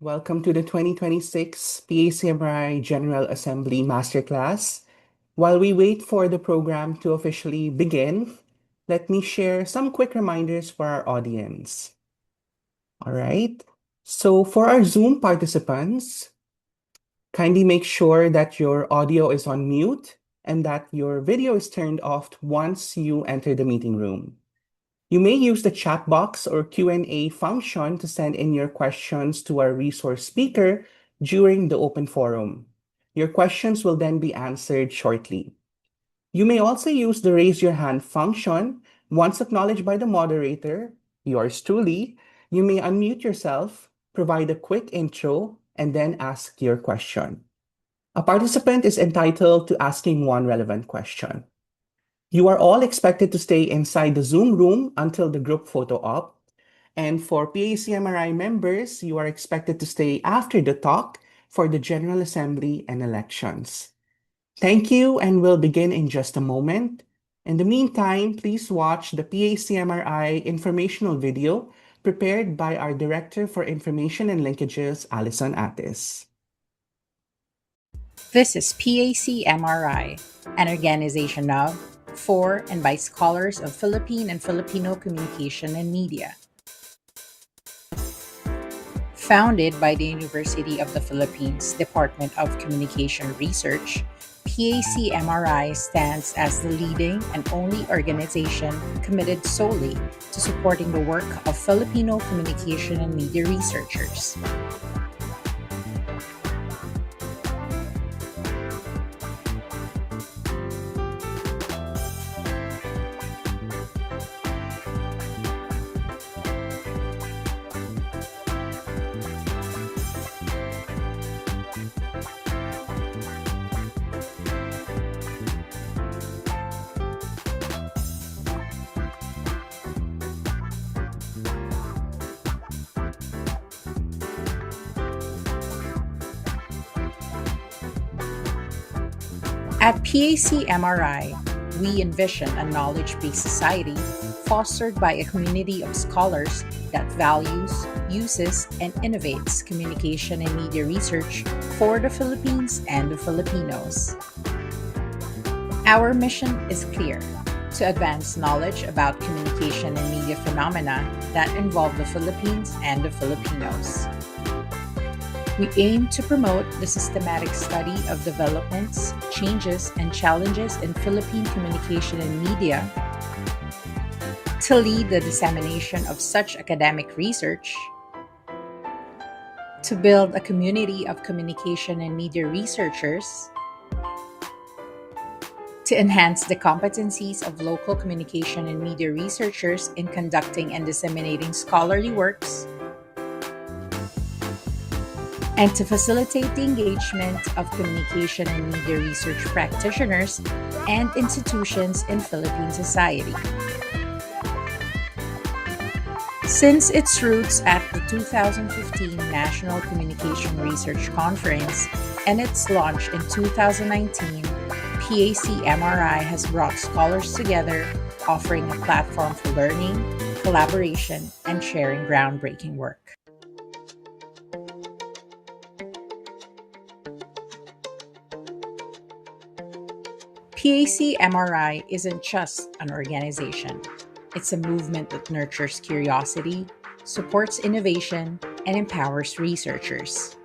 Welcome to the 2026 PACMRI General Assembly Masterclass. While we wait for the program to officially begin, let me share some quick reminders for our audience. All right. So for our Zoom participants, kindly make sure that your audio is on mute and that your video is turned off once you enter the meeting room. You may use the chat box or Q&A function to send in your questions to our resource speaker during the open forum. Your questions will then be answered shortly. You may also use the raise your hand function. Once acknowledged by the moderator, yours truly, you may unmute yourself, provide a quick intro, and then ask your question. A participant is entitled to asking one relevant question. You are all expected to stay inside the Zoom room until the group photo op. And for PACMRI members, you are expected to stay after the talk for the General Assembly and elections. Thank you, and we'll begin in just a moment. In the meantime, please watch the PACMRI informational video prepared by our Director for Information and Linkages, Alison Atis. This is PACMRI, an organization of, for, and by scholars of Philippine and Filipino communication and media. Founded by the University of the Philippines Department of Communication Research, PACMRI stands as the leading and only organization committed solely to supporting the work of Filipino communication and media researchers. At PACMRI, we envision a knowledge-based society fostered by a community of scholars that values, uses, and innovates communication and media research for the Philippines and the Filipinos. Our mission is clear: to advance knowledge about communication and media phenomena that involve the Philippines and the Filipinos. We aim to promote the systematic study of developments, changes, and challenges in Philippine communication and media, to lead the dissemination of such academic research, to build a community of communication and media researchers, to enhance the competencies of local communication and media researchers in conducting and disseminating scholarly works, and to facilitate the engagement of communication and media research practitioners and institutions in Philippine society. Since its roots at the 2015 National Communication Research Conference and its launch in 2019, PACMRI has brought scholars together, offering a platform for learning, collaboration, and sharing groundbreaking work. PACMRI isn't just an organization. It's a movement that nurtures curiosity, supports innovation, and empowers researchers.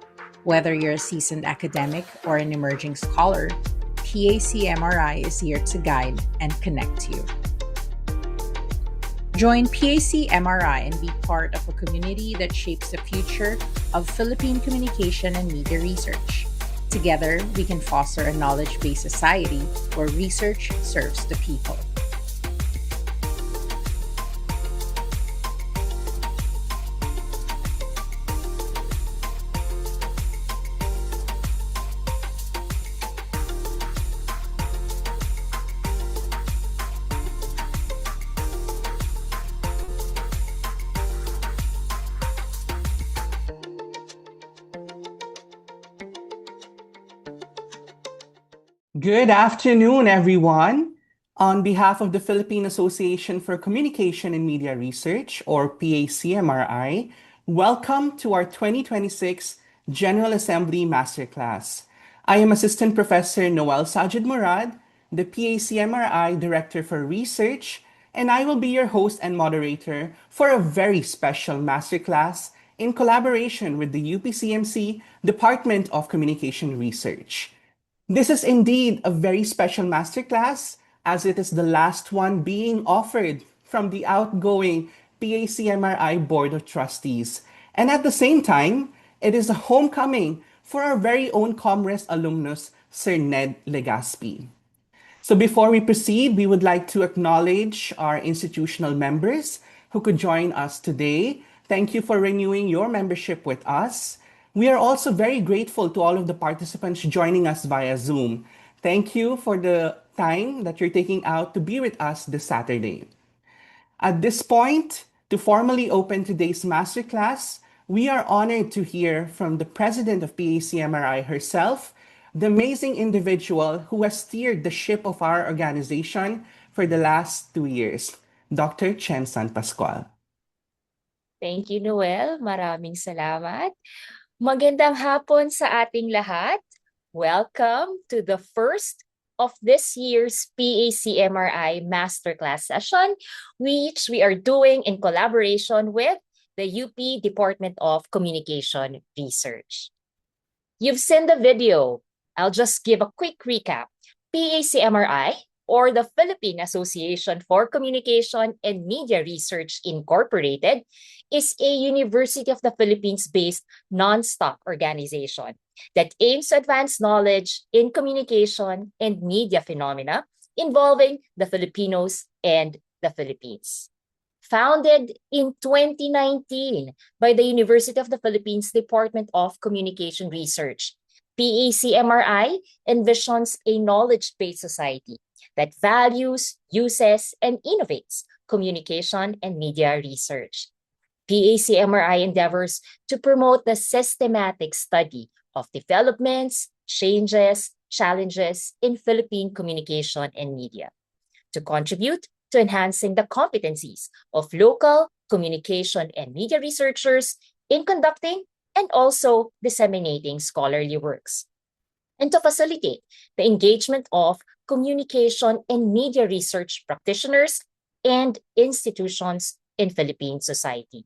Whether you're a seasoned academic or an emerging scholar, PACMRI is here to guide and connect you. Join PACMRI and be part of a community that shapes the future of Philippine communication and media research. Together, we can foster a knowledge-based society where research serves the people. Good afternoon, everyone. On behalf of the Philippine Association for Communication and Media Research, or PACMRI, Welcome to our 2026 General Assembly Masterclass. I am Assistant Professor Noel Sajid Murad, the PACMRI Director for Research, and I will be your host and moderator for a very special masterclass in collaboration with the UPCMC Department of Communication Research. This is indeed a very special masterclass as it is the last one being offered from the outgoing PACMRI Board of Trustees. And at the same time, it is a homecoming for our very own Comres alumnus, Sir Ned Legaspi. So before we proceed, we would like to acknowledge our institutional members who could join us today. Thank you for renewing your membership with us. We are also very grateful to all of the participants joining us via Zoom. Thank you for the time that you're taking out to be with us this Saturday. At this point, to formally open today's masterclass, we are honored to hear from the president of PACMRI herself, the amazing individual who has steered the ship of our organization for the last 2 years, Dr. Chen San Pascual. Thank you, Noel. Maraming salamat. Magandang hapon sa ating lahat. Welcome to the first of this year's PACMRI Masterclass session, which we are doing in collaboration with the UP Department of Communication Research. You've seen the video. I'll just give a quick recap. PACMRI, or the Philippine Association for Communication and Media Research Incorporated, is a University of the Philippines-based non-stock organization that aims to advance knowledge in communication and media phenomena involving the Filipinos and the Philippines. Founded in 2019 by the University of the Philippines Department of Communication Research, PACMRI envisions a knowledge-based society that values, uses, and innovates communication and media research. PACMRI endeavors to promote the systematic study of developments, changes, challenges in Philippine communication and media, to contribute to enhancing the competencies of local communication and media researchers in conducting and also disseminating scholarly works, and to facilitate the engagement of communication and media research practitioners and institutions in Philippine society.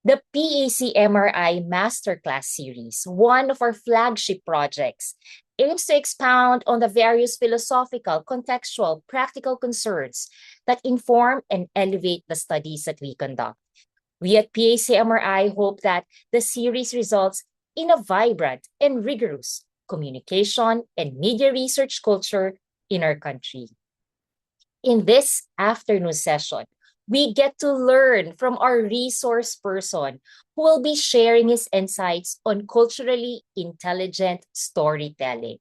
The PACMRI Masterclass Series, one of our flagship projects, aims to expound on the various philosophical, contextual, practical concerns that inform and elevate the studies that we conduct. We at PACMRI hope that the series results in a vibrant and rigorous communication and media research culture in our country. In this afternoon session, we get to learn from our resource person who will be sharing his insights on culturally intelligent storytelling.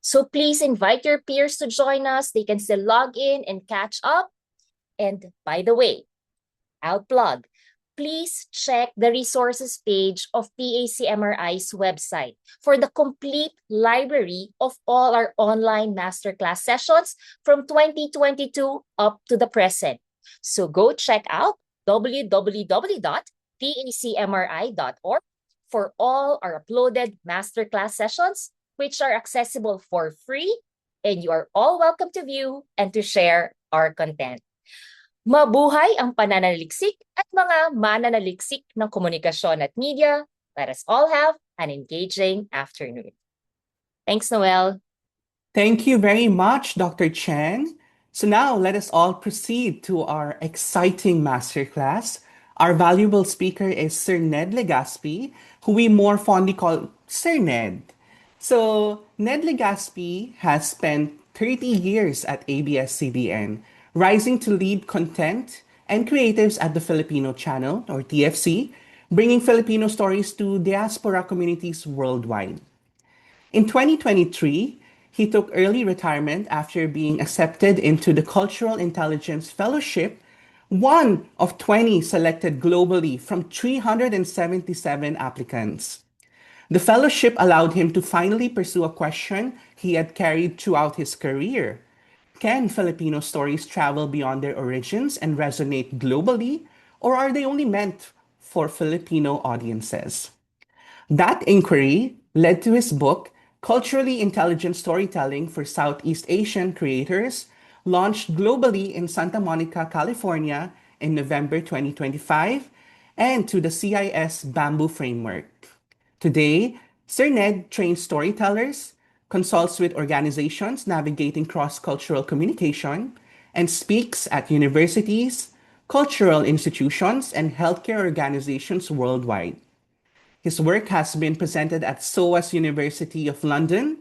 So please invite your peers to join us. They can still log in and catch up. And by the way, I'll plug. Please check the resources page of PACMRI's website for the complete library of all our online masterclass sessions from 2022 up to the present. So go check out www.pacmri.org for all our uploaded masterclass sessions, which are accessible for free, and you are all welcome to view and to share our content. Mabuhay ang pananaliksik at mga mananaliksik ng komunikasyon at media. Let us all have an engaging afternoon. Thanks, Noel. Thank you very much, Dr. Chen. So now let us all proceed to our exciting masterclass. Our valuable speaker is Sir Ned Legaspi, who we more fondly call Sir Ned. So Ned Legaspi has spent 30 years at ABS-CBN, rising to lead content and creatives at the Filipino Channel, or TFC, bringing Filipino stories to diaspora communities worldwide. In 2023, he took early retirement after being accepted into the Cultural Intelligence Fellowship, one of 20 selected globally from 377 applicants. The fellowship allowed him to finally pursue a question he had carried throughout his career. Can Filipino stories travel beyond their origins and resonate globally, or are they only meant for Filipino audiences. That inquiry led to his book, Culturally Intelligent Storytelling for Southeast Asian Creators, launched globally in Santa Monica, California in November 2025, and to the CIS Bamboo Framework. Today, Sir Ned trains storytellers, consults with organizations navigating cross cultural communication, and speaks at universities, cultural institutions, and healthcare organizations worldwide. His work has been presented at SOAS University of London,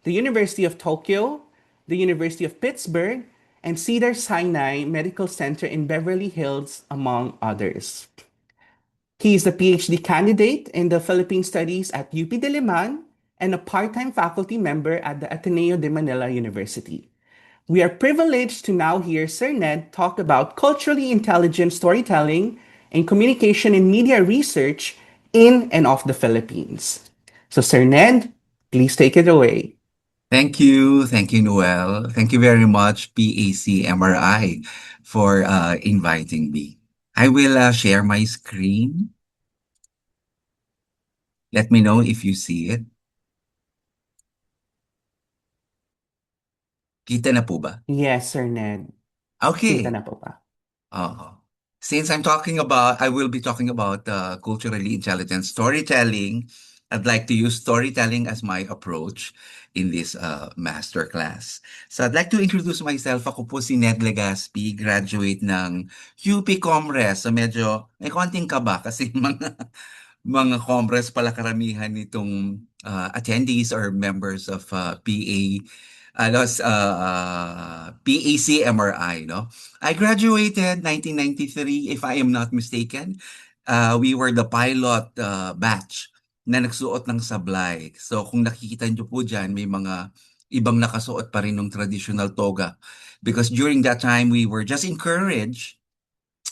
the University of Tokyo, the University of Pittsburgh, and Cedar Sinai Medical Center in Beverly Hills, among others. He is a PhD candidate in the Philippine Studies at UP Diliman and a part-time faculty member at the Ateneo de Manila University. We are privileged to now hear Sir Ned talk about culturally intelligent storytelling and communication in media research in and of the Philippines. So, Sir Ned, please take it away. Thank you. Thank you, Noel. Thank you very much, PAC-MRI, for inviting me. I will share my screen. Let me know if you see it. Kita na po ba? Yes, Sir Ned. Kita Okay. na po ba? Since I will be talking about culturally intelligent storytelling. I'd like to use storytelling as my approach in this masterclass. So I'd like to introduce myself. Ako po si Ned Legaspi, graduate ng UP Comres. So medyo may konting kaba kasi mga Comres pala karamihan nitong attendees or members of PAC-MRI, no? I graduated 1993, if I am not mistaken. We were the pilot batch na nagsuot ng sablay. So kung nakikita nyo po dyan, may mga ibang nakasuot pa rin ng traditional toga. Because during that time, we were just encouraged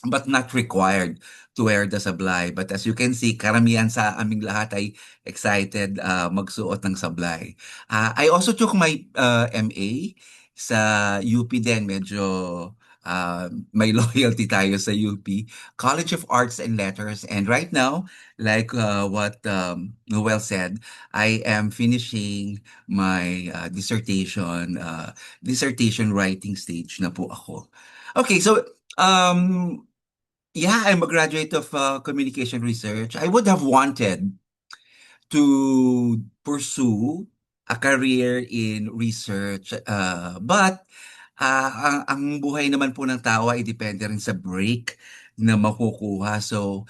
but not required to wear the sablay. But as you can see, karamihan sa aming lahat ay excited magsuot ng sablay. I also took my MA sa UP din. Medyo may loyalty tayo sa UP. College of Arts and Letters. And right now, like what Noel said, I am finishing my dissertation writing stage na po ako. Okay, so yeah, I'm a graduate of communication research. I would have wanted to pursue a career in research, but ang buhay naman po ng tao ay depende rin sa break na makukuha. So,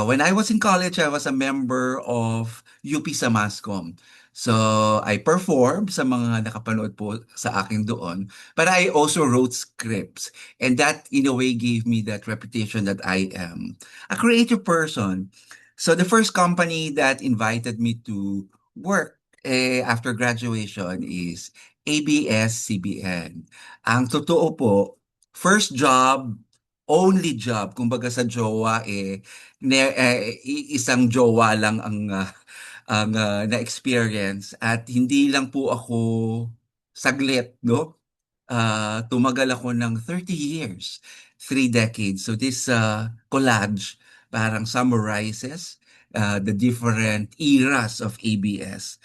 when I was in college, I was a member of UP Samascom. So, I performed sa mga nakapanood po sa akin doon. But I also wrote scripts. And that, in a way, gave me that reputation that I am a creative person. So, the first company that invited me to work after graduation is ABS-CBN. Ang totoo po, first job, only job, kumbaga sa jowa, isang jowa lang ang na-experience at hindi lang po ako saglit, no? Tumagal ako ng 30 years, 3 decades. So this collage parang summarizes the different eras of ABS,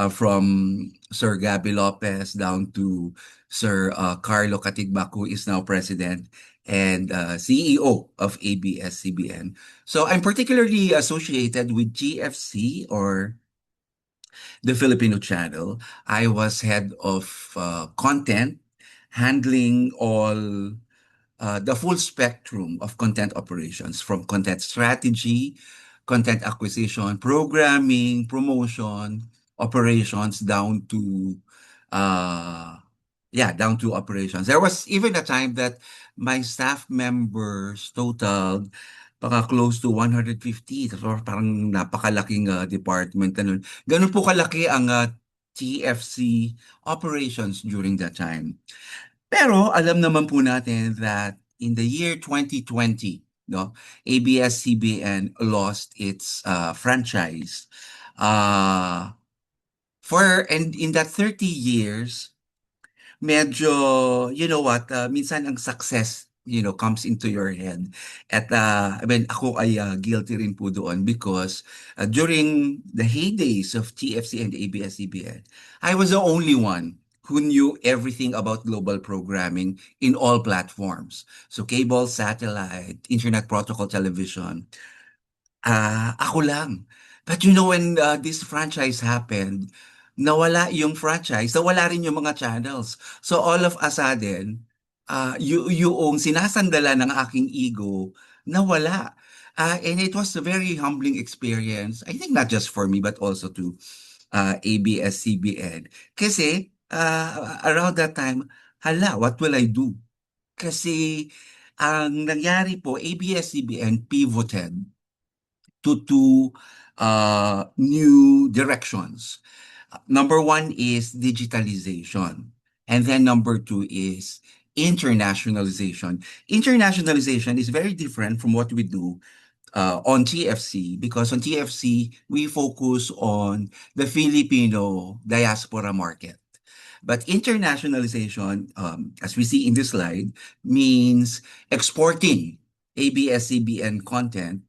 from Sir Gabby Lopez down to Sir Carlo Katigbak, who is now president and CEO of ABS-CBN. So I'm particularly associated with GFC, or the Filipino channel. I was head of content, handling all the full spectrum of content operations, from content strategy, content acquisition, programming, promotion, operations, down to operations. There was even a time that my staff members totaled close to 150. So parang napakalaking department na nun. Ganun po kalaki ang TFC operations during that time. Pero alam naman po natin that in the year 2020, no, ABS-CBN lost its franchise. And in that 30 years, medyo, you know what, minsan ang success comes into your head. At I mean, ako ay guilty rin po doon because during the heydays of TFC and ABS-CBN, I was the only one who knew everything about global programming in all platforms. So cable, satellite, internet protocol television. Ako lang. But when this franchise happened, nawala yung franchise, nawala rin yung mga channels. So all of a sudden, yung sinasandala ng aking ego, nawala. And it was a very humbling experience. I think not just for me, but also to ABS-CBN. Kasi around that time, hala, what will I do? Kasi ang nangyari po, ABS-CBN pivoted to two new directions. Number one is digitalization. And then number two is internationalization. Internationalization is very different from what we do on TFC because on TFC, we focus on the Filipino diaspora market. But internationalization, as we see in this slide, means exporting ABS-CBN content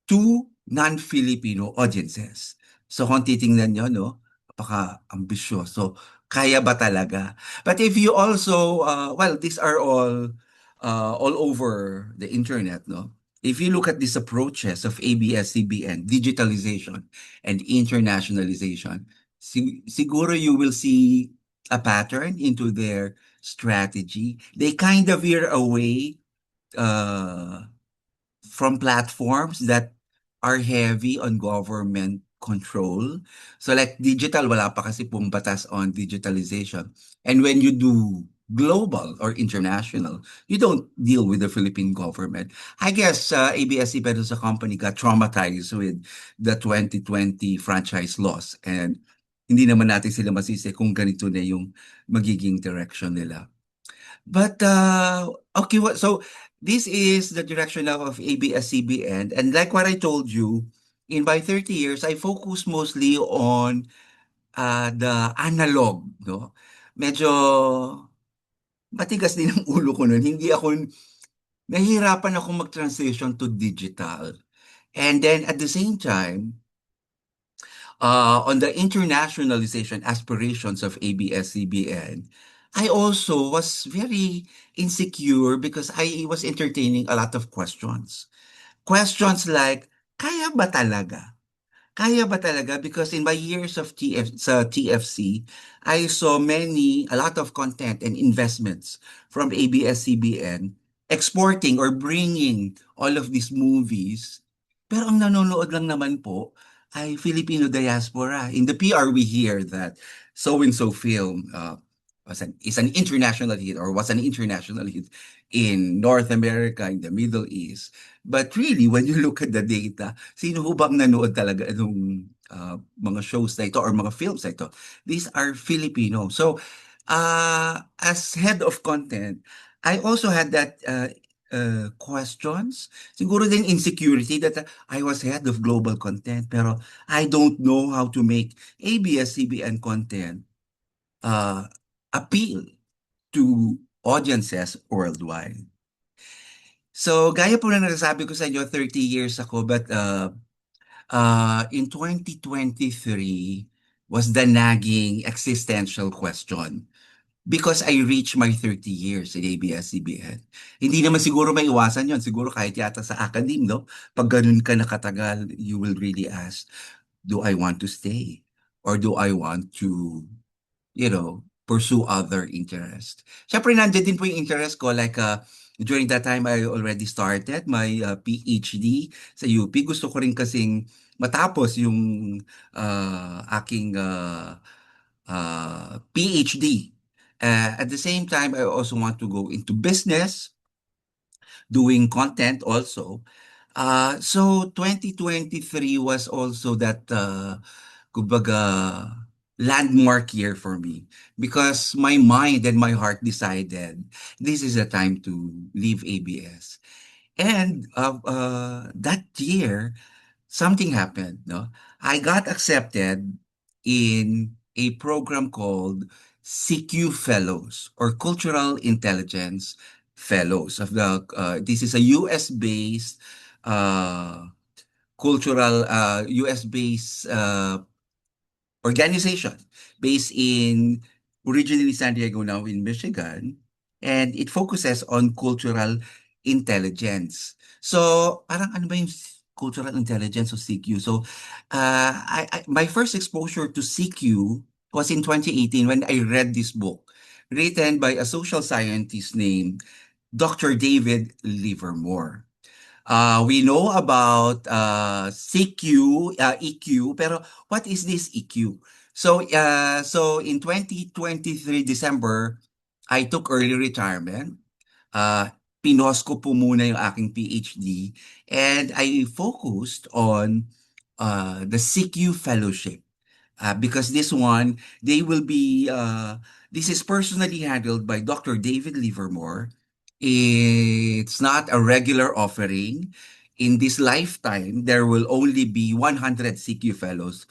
to non-Filipino audiences. So kung titingnan nyo, no, napaka-ambisyoso. Kaya ba talaga? But if you also, well, these are all over the internet, no? If you look at these approaches of ABS-CBN, digitalization and internationalization, siguro you will see a pattern into their strategy. They kind of veer away uh, from platforms that are heavy on government control. So like digital, wala pa kasi pong batas on digitalization. And when you do global or international, you don't deal with the Philippine government. I guess ABS-CBN as a company got traumatized with the 2020 franchise loss. And hindi naman natin sila masisi kung ganito na yung magiging direction nila. But okay, so this is the direction now of ABS-CBN, and like what I told you, in my 30 years, I focus mostly on the analog, no? Medyo matigas din ang ulo ko nun. Nahihirapan ako mag-transition to digital. And then at the same time, on the internationalization aspirations of ABS-CBN, I also was very insecure because I was entertaining a lot of questions. Questions like, kaya ba talaga? Kaya ba talaga? Because in my years of TFC, I saw a lot of content and investments from ABS-CBN exporting or bringing all of these movies. Pero ang nanonood lang naman po ay Filipino diaspora. In the PR, we hear that so-and-so film is an international hit or was an international hit in North America, in the Middle East. But really, when you look at the data, sino ho bang nanood talaga ng mga shows na ito or mga films na ito? These are Filipino. So, as head of content, I also had that questions. Siguro din insecurity that I was head of global content, pero I don't know how to make ABS-CBN content appeal to audiences worldwide. So, gaya po na nasasabi ko sa inyo, 30 years ako, but in 2023 was the nagging existential question because I reached my 30 years in ABS-CBN. Hindi naman siguro may iwasan yon. Siguro kahit yata sa academe, no? Pag ganun ka nakatagal, you will really ask, do I want to stay? Or do I want to, pursue other interests? Siyempre, nandiyan din po yung interest ko. Like, during that time, I already started my PhD sa UP. Gusto ko rin kasing matapos yung aking PhD. At the same time, I also want to go into business, doing content also. So 2023 was also that, kumbaga, landmark year for me because my mind and my heart decided this is the time to leave ABS. And that year, something happened. No, I got accepted in a program called CQ Fellows or Cultural Intelligence fellows of the this is a US based cultural US based organization based in originally San Diego, now in Michigan, and it focuses on cultural intelligence. So, parang ano ba yung cultural intelligence o CQ? So, my first exposure to CQ was in 2018 when I read this book written by a social scientist named Dr. David Livermore. We know about CQ, EQ, pero what is this EQ? So in 2023 December, I took early retirement. Pinost ko po muna yung aking PhD and I focused on the CQ fellowship. Because this one, this is personally handled by Dr. David Livermore. It's not a regular offering. In this lifetime, there will only be 100 CQ fellows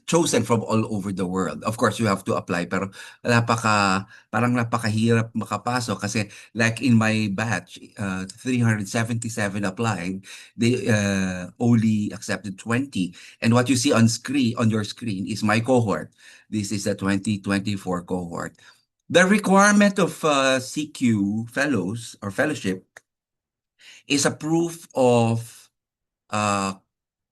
chosen from all over the world. Of course, you have to apply, pero parang napakahirap makapasok kasi like in my batch, 377 applied, they only accepted 20. And what you see on your screen is my cohort. This is the 2024 cohort. The requirement of CQ fellows or fellowship is a uh,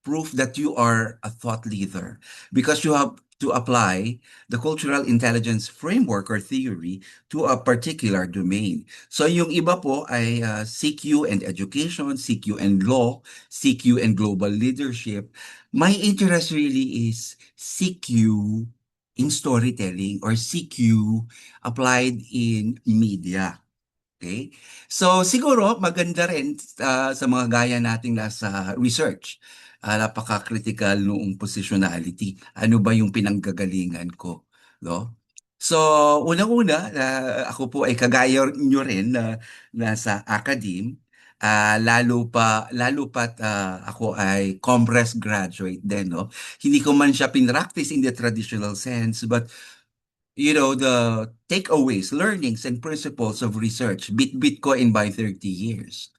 proof that you are a thought leader because you have to apply the cultural intelligence framework or theory to a particular domain. So yung iba po ay CQ and education, CQ and law, CQ and global leadership. My interest really is CQ in storytelling or CQ applied in media. Okay? So siguro maganda rin sa mga gaya nating nasa research. Napaka-critical noong positionality. Ano ba yung pinanggagalingan ko, no? So, unang-una, ako po ay kagaya nyo rin na nasa academe. Lalo pat ako ay Comres graduate din, no? Hindi ko man siya pinractice in the traditional sense, but the takeaways, learnings, and principles of research, bit-bit ko in my 30 years.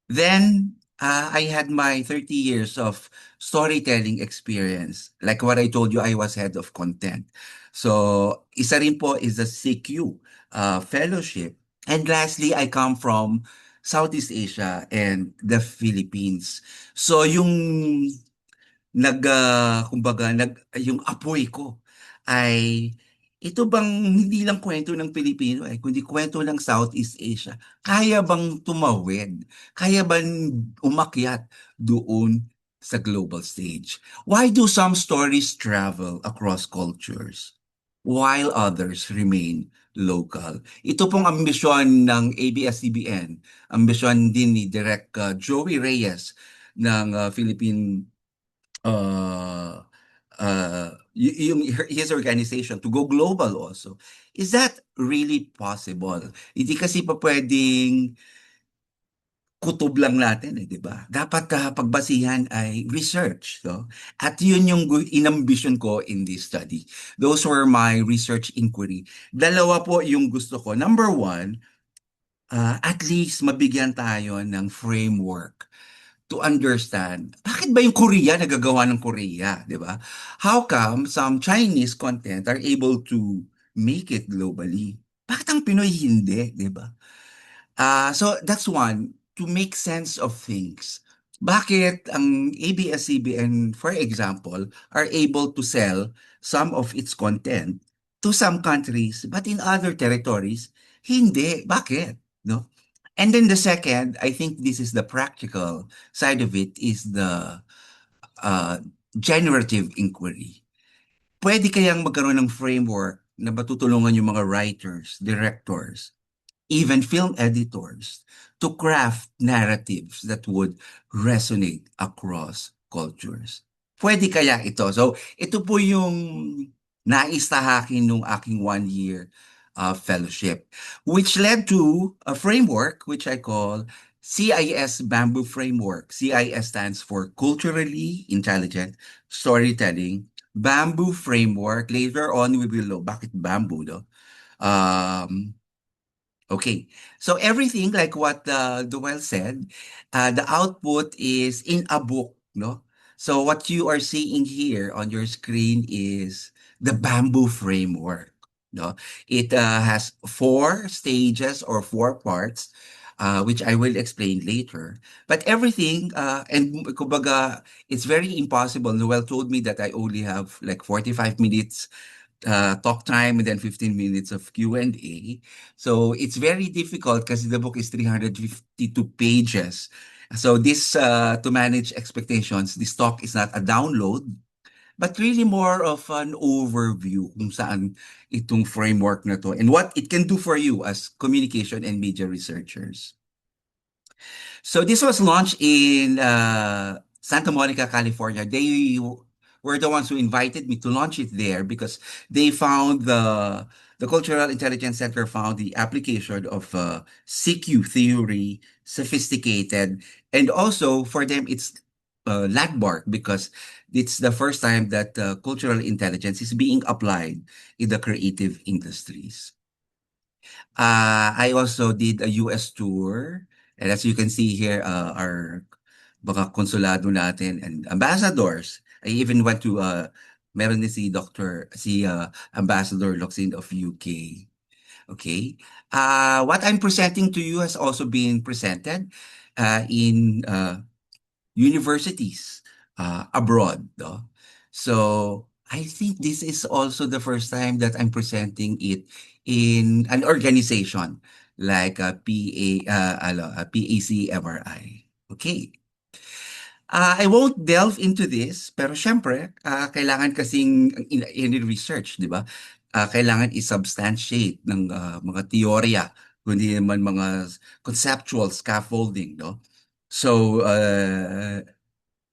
Then, I had my 30 years of storytelling experience. Like what I told you, I was head of content. So, isa rin po is the CQ fellowship. And lastly, I come from Southeast Asia and the Philippines. So, kumbaga, yung apoy ko ay ito bang hindi lang kwento ng Pilipino kundi kwento ng Southeast Asia. Kaya bang tumawid? Kaya bang umakyat doon sa global stage? Why do some stories travel across cultures while others remain local? Ito pong ambisyon ng ABS-CBN, ambisyon din ni Direk Joey Reyes ng Philippine his organization to go global also. Is that really possible? Hindi kasi pa pwedeng kutob lang natin di ba? Dapat pagbasihan ay research, no? At yun yung inambition ko in this study. Those were my research inquiry. Dalawa po yung gusto ko. Number one, at least mabigyan tayo ng framework to understand, bakit ba yung Korea nagagawa ng Korea, di ba? How come some Chinese content are able to make it globally? Bakit ang Pinoy hindi, di ba? So that's one, to make sense of things. Bakit ang ABS-CBN, for example, are able to sell some of its content to some countries, but in other territories, hindi. Bakit? No? And then the second, I think this is the practical side of it, is the generative inquiry. Pwede kayang magkaroon ng framework na matutulungan yung mga writers, directors, even film editors to craft narratives that would resonate across cultures. Pwede kaya ito? So, ito po yung naistahakin nung aking 1 year fellowship, which led to a framework which I call CIS Bamboo Framework. CIS stands for Culturally Intelligent Storytelling Bamboo Framework. Later on, we will know bakit bamboo, no? Okay, so everything like what Duel said, the output is in a book, no? So what you are seeing here on your screen is the bamboo framework, no? It has four stages or four parts, which I will explain later. But everything, and kumbaga, it's very impossible. Noel told me that I only have like 45 minutes talk time and then 15 minutes of Q&A. So it's very difficult because the book is 352 pages. So this, to manage expectations, this talk is not a download, but really more of an overview kung saan itong framework na to and what it can do for you as communication and media researchers. So this was launched in Santa Monica, California. They were the ones who invited me to launch it there because they found the Cultural Intelligence Center found the application of CQ theory sophisticated, and also for them it's landmark because it's the first time that cultural intelligence is being applied in the creative industries. I also did a US tour. And as you can see here, our mga konsulado natin and ambassadors. I even went to, meron din si Ambassador Locsin of UK. Okay. What I'm presenting to you has also been presented in universities abroad. No? So I think this is also the first time that I'm presenting it in an organization like PAC MRI. Okay. I won't delve into this, pero syempre, kailangan kasing in research, di ba? Kailangan i-substantiate ng mga teorya, kundi naman mga conceptual scaffolding, no? So,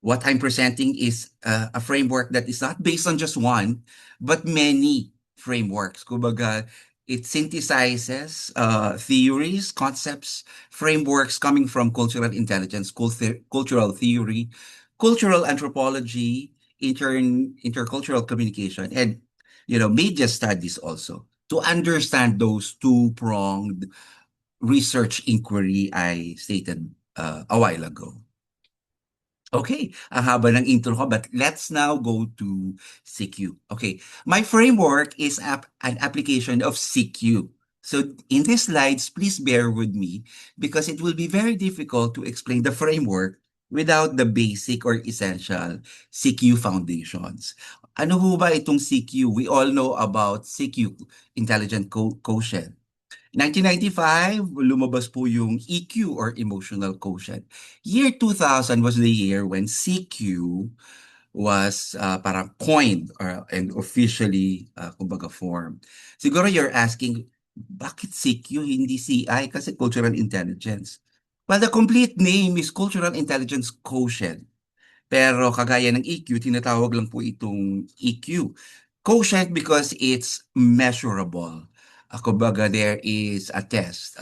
what I'm presenting is a framework that is not based on just one, but many frameworks. Kumbaga, it synthesizes theories, concepts, frameworks coming from cultural intelligence, cultural theory, cultural anthropology, intercultural communication, and media studies also to understand those two-pronged research inquiry I stated a while ago. Okay, ang haba ng intro ko, but let's now go to CQ. Okay, my framework is an application of CQ. So in these slides, please bear with me because it will be very difficult to explain the framework without the basic or essential CQ foundations. Ano ho ba itong CQ? We all know about CQ, Intelligent Quotient. 1995, lumabas po yung EQ or Emotional Quotient. Year 2000 was the year when CQ was parang coined and officially kumbaga formed. Siguro you're asking, bakit CQ hindi CI? Kasi Cultural Intelligence. Well, the complete name is Cultural Intelligence Quotient. Pero kagaya ng EQ, tinatawag lang po itong EQ. Quotient because it's measurable. Kumbaga, there is a test.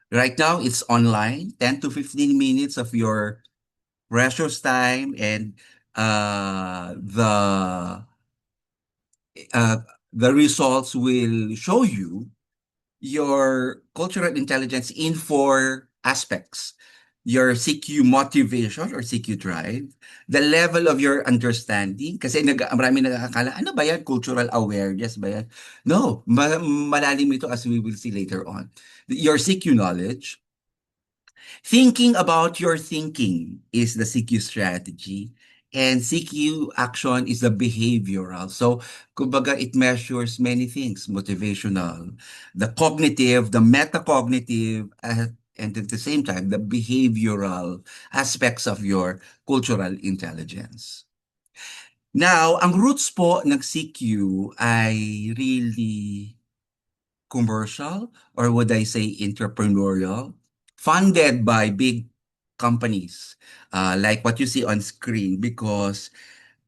Right now, it's online, 10 to 15 minutes of your precious time, and uh, the the results will show you your cultural intelligence in four aspects. Your CQ motivation or CQ drive, the level of your understanding, kasi marami nag-aakala, ano ba yan? Cultural awareness ba yan? No, malalim ito as we will see later on. Your CQ knowledge, thinking about your thinking is the CQ strategy. And CQ action is the behavioral. So, kumbaga, it measures many things, motivational, the cognitive, the metacognitive, and at the same time, the behavioral aspects of your cultural intelligence. Now, ang roots po ng CQ ay really commercial, or would I say entrepreneurial, funded by big companies like what you see on screen, because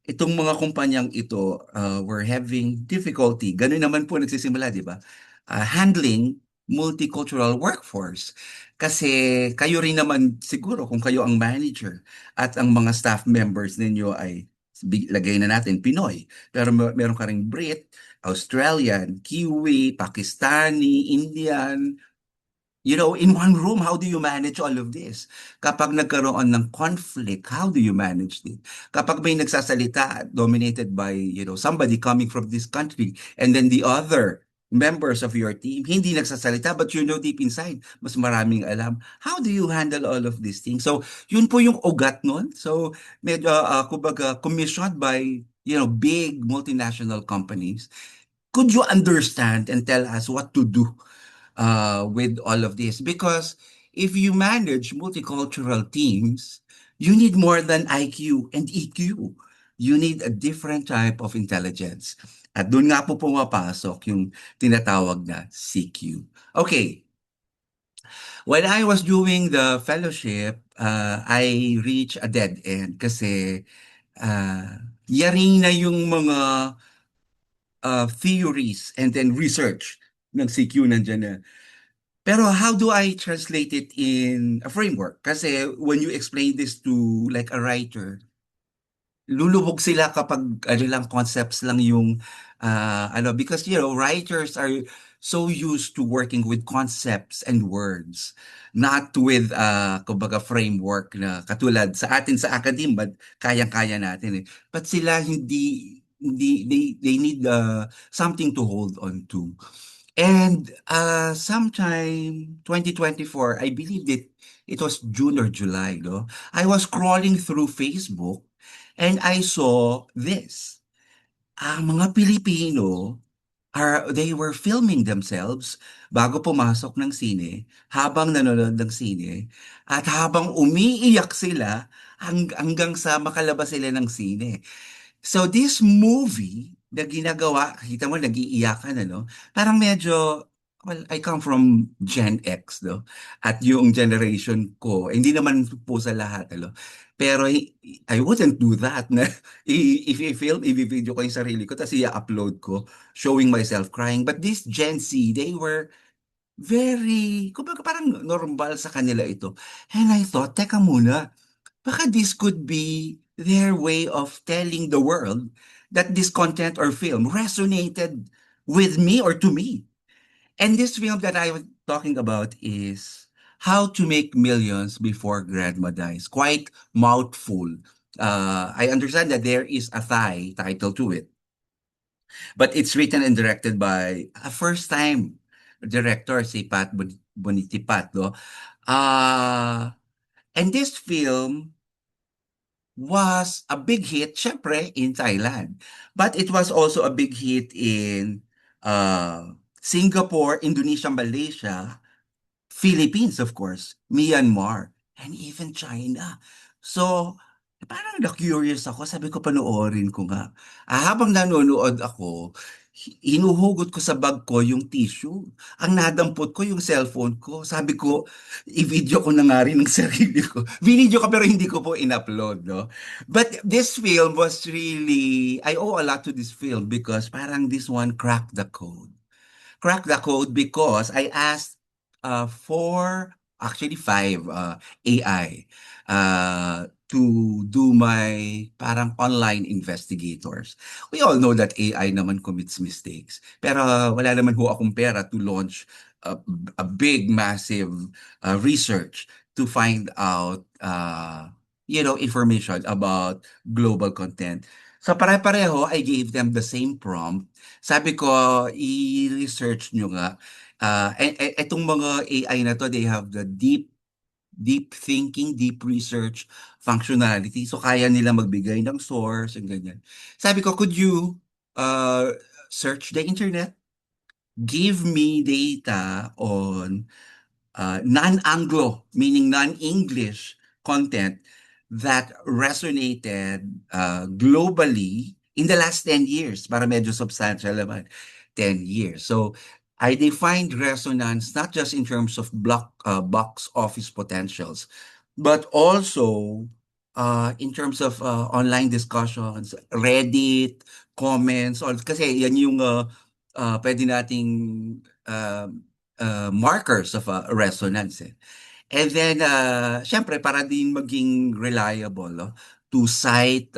itong mga kumpanyang ito were having difficulty. Ganun naman po nagsisimula, di ba? Handling multicultural workforce. Kasi kayo rin naman siguro kung kayo ang manager at ang mga staff members ninyo ay lagay na natin Pinoy. Pero meron ka ring Brit, Australian, Kiwi, Pakistani, Indian, in one room, how do you manage all of this? Kapag nagkaroon ng conflict, how do you manage it? Kapag may nagsasalita dominated by, somebody coming from this country, and then the other members of your team, hindi nagsasalita, but deep inside, mas maraming alam. How do you handle all of these things? So, yun po yung ugat nun. So, medyo, kumbaga, commissioned by, big multinational companies. Could you understand and tell us what to do with all of this? Because if you manage multicultural teams, you need more than IQ and EQ. You need a different type of intelligence. At doon nga po pumapasok yung tinatawag na CQ. Okay, when I was doing the fellowship, I reached a dead end kasi yaring na yung mga theories and then research ng CQ nandiyan na. Pero how do I translate it in a framework? Kasi when you explain this to like a writer, lulubog sila kapag ano lang concepts lang yung because writers are so used to working with concepts and words, not with kumbaga framework na katulad sa atin sa academe, but kayang-kaya natin eh. But sila hindi they need something to hold on to. And sometime 2024, I believe it was June or July, no? I was scrolling through Facebook and I saw this. Ang mga Pilipino they were filming themselves bago pumasok ng sine, habang nanonood ng sine, at habang umiiyak sila hanggang sa makalabas sila ng sine. So this movie na ginagawa, kita mo nag-iiyakan ano, parang medyo, well, I come from Gen X, no? At yung generation ko, hindi naman po sa lahat, ano? Pero I wouldn't do that na if i-film, i-video ko yung sarili ko, tapos i-upload ko, showing myself crying. But this Gen Z, they were very, kumbaga parang normal sa kanila ito. And I thought, teka muna, baka this could be their way of telling the world that this content or film resonated with me or to me. And this film that I was talking about is How to Make Millions Before Grandma Dies. Quite mouthful. I understand that there is a Thai title to it, but it's written and directed by a first-time director, si Pat Bonitipat. No? And this film was a big hit, syempre, in Thailand. But it was also a big hit in Singapore, Indonesia, Malaysia, Philippines, of course, Myanmar, and even China. So, parang na-curious ako. Sabi ko, panoorin ko nga. Habang nanonood ako, hinuhugot ko sa bag ko yung tissue. Ang nadampot ko yung cellphone ko. Sabi ko, i-video ko na nga rin ng sarili ko. Video ko pero hindi ko po in-upload, no? But this film was really, I owe a lot to this film because parang this one cracked the code. Cracked the code because I asked actually five AI to do my parang online investigators. We all know that AI naman commits mistakes. Pero wala naman ho akong pera to launch a big, massive research to find out information about global content. So pare-pareho, I gave them the same prompt. Sabi ko, i-research nyo nga. Etong mga AI na to, they have the deep thinking, deep research functionality. So, kaya nila magbigay ng source and ganyan. Sabi ko, could you search the internet? Give me data on non-Anglo, meaning non-English content that resonated globally in the last 10 years, para medyo substantial naman, 10 years. So, I defined resonance not just in terms of box office potentials, but also in terms of online discussions, Reddit, comments, kasi yan yung pwede nating uh, markers of resonance. Eh. And then, syempre, para din maging reliable, no? To cite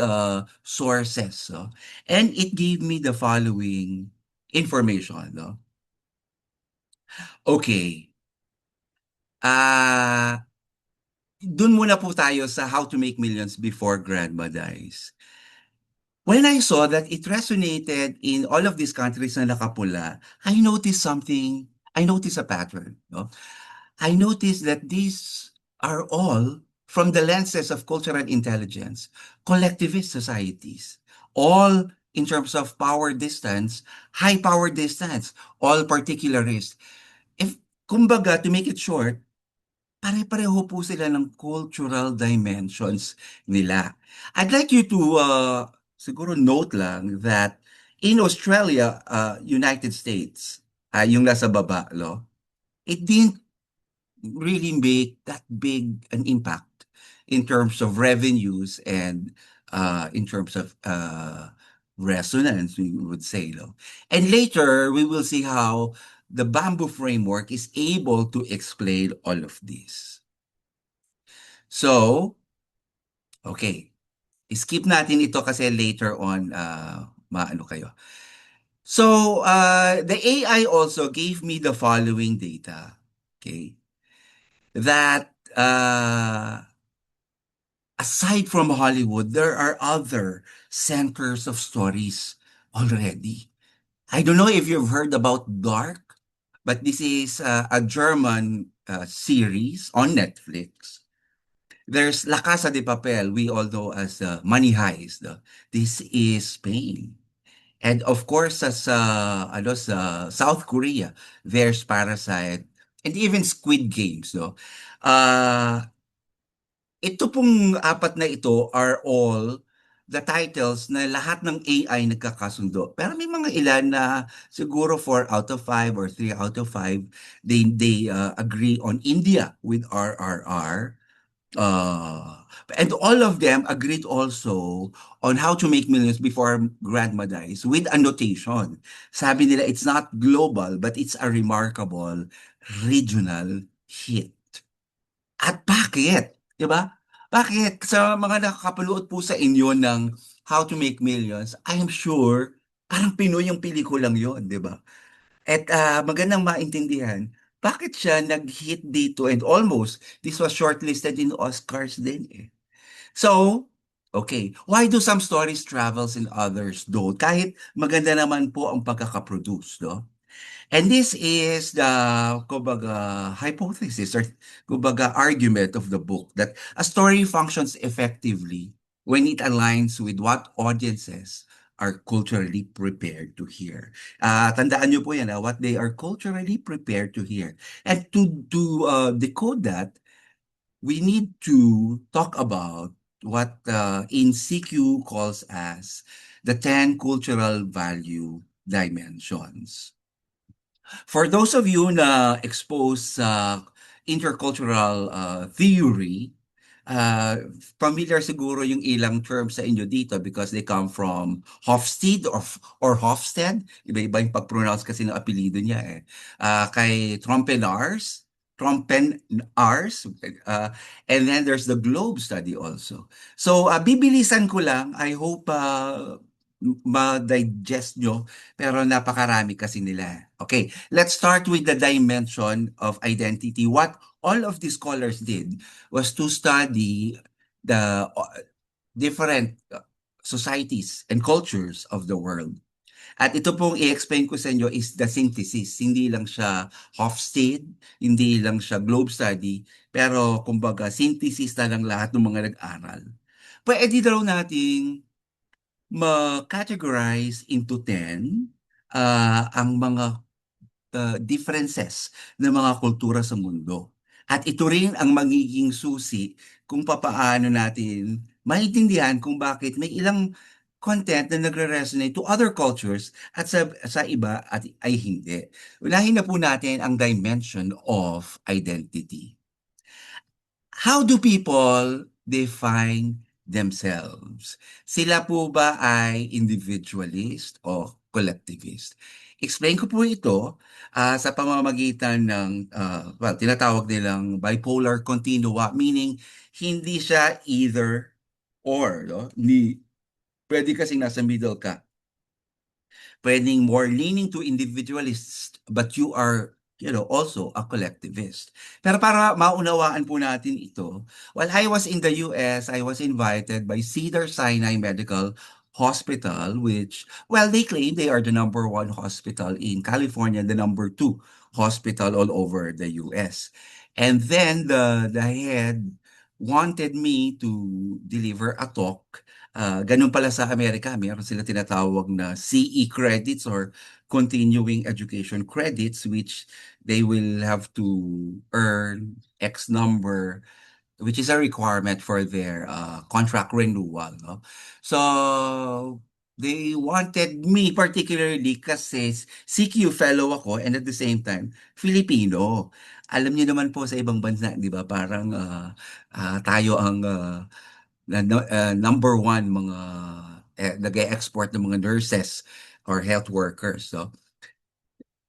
sources. No? And it gave me the following information. No? Okay. Ah, dun muna po tayo sa How to Make Millions Before Grandma Dies. When I saw that it resonated in all of these countries na nakapula, I noticed something. I noticed a pattern. No? I noticed that these are all from the lenses of cultural intelligence, collectivist societies, all in terms of power distance, high power distance, all particularist. If, kumbaga, to make it short, pare-pareho po sila ng cultural dimensions nila. I'd like you to siguro note lang that in Australia, United States, yung nasa baba, it didn't really make that big an impact in terms of revenues and in terms of resonance, we would say. And later, we will see how the bamboo framework is able to explain all of this. So, okay. Skip natin ito kasi later on, maano kayo. So, the AI also gave me the following data. Okay. That aside from Hollywood, there are other centers of stories already. I don't know if you've heard about Dark, but this is a German series on Netflix. There's La Casa de Papel, we all know as Money Heist. This is Spain. And of course, sa South Korea, there's Parasite, and even Squid Games. No? Uh, ito pong apat na ito are all the titles na lahat ng AI nagkakasundo. Pero may mga ilan na siguro 4 out of 5 or 3 out of 5, they agree on India with RRR. And all of them agreed also on how to make millions before grandma dies with annotation. Sabi nila, it's not global, but it's a remarkable regional hit. At bakit? 'Di ba? Bakit? Sa mga nakakapanood po sa inyo ng How to Make Millions, I am sure parang Pinoy yung pelikulang yon, 'di ba? At magandang maintindihan, bakit siya nag-hit dito and almost this was shortlisted in Oscars din eh. So, okay, why do some stories travels and others don't? Kahit maganda naman po ang pagkakaproduce, no? And this is the, kumbaga, hypothesis or kumbaga, argument of the book that a story functions effectively when it aligns with what audiences are culturally prepared to hear. Tandaan niyo po yan, what they are culturally prepared to hear. And to decode that, we need to talk about what in CQ calls as the 10 cultural value dimensions. For those of you na exposed sa intercultural theory, familiar siguro yung ilang terms sa inyo dito because they come from Hofstede or Hofstede. Iba-iba yung pag-pronounce kasi ng apelido niya eh. Kay Trompenars, and then there's the globe study also. So, bibilisan ko lang. I hope ma-digest nyo, pero napakarami kasi nila. Okay, let's start with the dimension of identity. What all of these scholars did was to study the different societies and cultures of the world. At ito pong i-explain ko sa inyo is the synthesis. Hindi lang siya Hofstede, hindi lang siya globe study, pero kumbaga synthesis na lang lahat ng mga nag-aral. Pwede daw nating ma-categorize into 10 ang mga differences ng mga kultura sa mundo. At ito rin ang magiging susi kung papaano natin maintindihan kung bakit may ilang content na nagre-resonate to other cultures at sa iba at ay hindi. Unahin na po natin ang dimension of identity. How do people define themselves? Sila po ba ay individualist o collectivist? Explain ko po ito sa pamamagitan ng, well, tinatawag nilang bipolar continua, meaning hindi siya either or, no? Pwede kasing nasa middle ka. Pwedeng more leaning to individualist, but you are also a collectivist. Pero para maunawaan po natin ito, while I was in the US, I was invited by Cedars-Sinai Medical Hospital, which, well, they claim they are the number one hospital in California, the number two hospital all over the US. And then the head wanted me to deliver a talk. Ganun pala sa Amerika, meron sila tinatawag na CE credits or continuing education credits, which they will have to earn X number, which is a requirement for their contract renewal. No? So, they wanted me particularly kasi CQ fellow ako and at the same time, Filipino. Alam niyo naman po sa ibang bansa, di ba? Parang tayo ang number one mga nag-export ng mga nurses or health workers. So,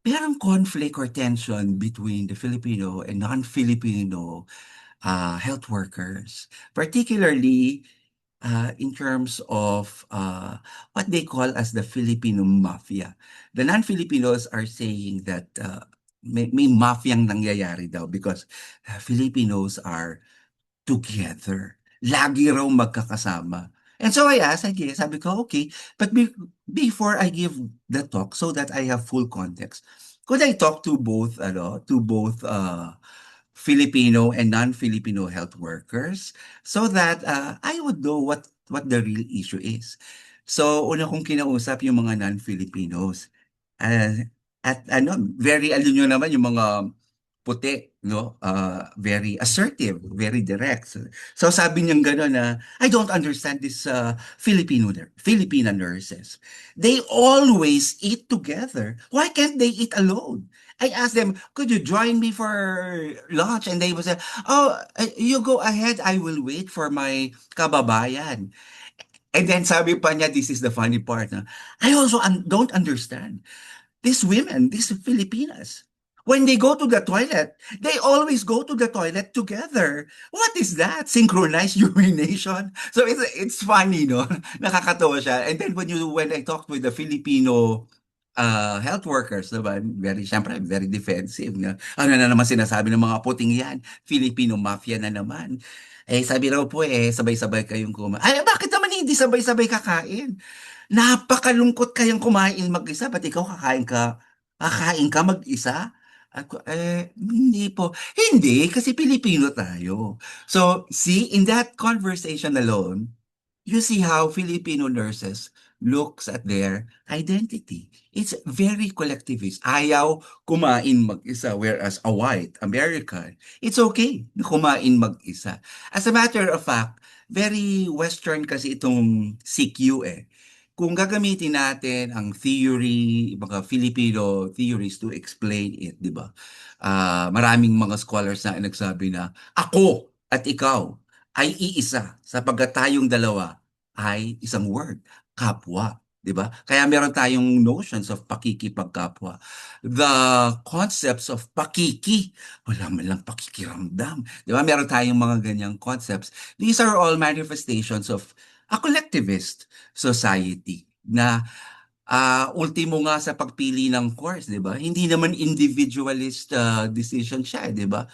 merong conflict or tension between the Filipino and non-Filipino health workers, particularly in terms of what they call as the Filipino mafia. The non-Filipinos are saying that may mafia nangyayari daw because Filipinos are together. Lagi raw magkakasama. And so I asked, sabi ko, okay, but before I give the talk so that I have full context, could I talk to both, Filipino and non-Filipino health workers so that I would know what the real issue is. So, una kong kinausap yung mga non-Filipinos. At very, alam nyo naman yung mga puti, no? Very assertive, very direct. So sabi niya gano'n na, I don't understand this Filipino nurses. They always eat together. Why can't they eat alone? I asked them, could you join me for lunch? And they would say, oh, you go ahead. I will wait for my kababayan. And then sabi pa niya, this is the funny part. I also don't understand. These women, these Filipinas, when they go to the toilet, they always go to the toilet together. What is that? Synchronized urination? So it's funny, no? Nakakatawa siya. And then when I talked with the Filipino health workers, diba? Siyempre, very defensive. Ano na naman sinasabi ng mga puting yan? Filipino mafia na naman. Sabi raw po sabay-sabay kayong kumain. Ay, bakit naman hindi sabay-sabay kakain? Napakalungkot kayang kumain mag-isa, ba't ikaw kakain ka mag-isa? Ako, hindi po. Hindi, kasi Pilipino tayo. So, see, in that conversation alone, you see how Filipino nurses looks at their identity. It's very collectivist. Ayaw kumain mag-isa, whereas a white American, it's okay na kumain mag-isa. As a matter of fact, very Western kasi itong CQ Kung gagamitin natin ang theory, mga Filipino theories to explain it, di ba? Maraming mga scholars na nagsabi na, ako at ikaw ay iisa sapagkat tayong dalawa ay isang word, kapwa. Di ba? Kaya meron tayong notions of pakikipagkapwa. The concepts of pakiki, wala man lang pakikiramdam. Di ba? Meron tayong mga ganyang concepts. These are all manifestations of a collectivist society na ultimo nga sa pagpili ng course, 'di ba? Hindi naman individualist decision siya, 'di ba?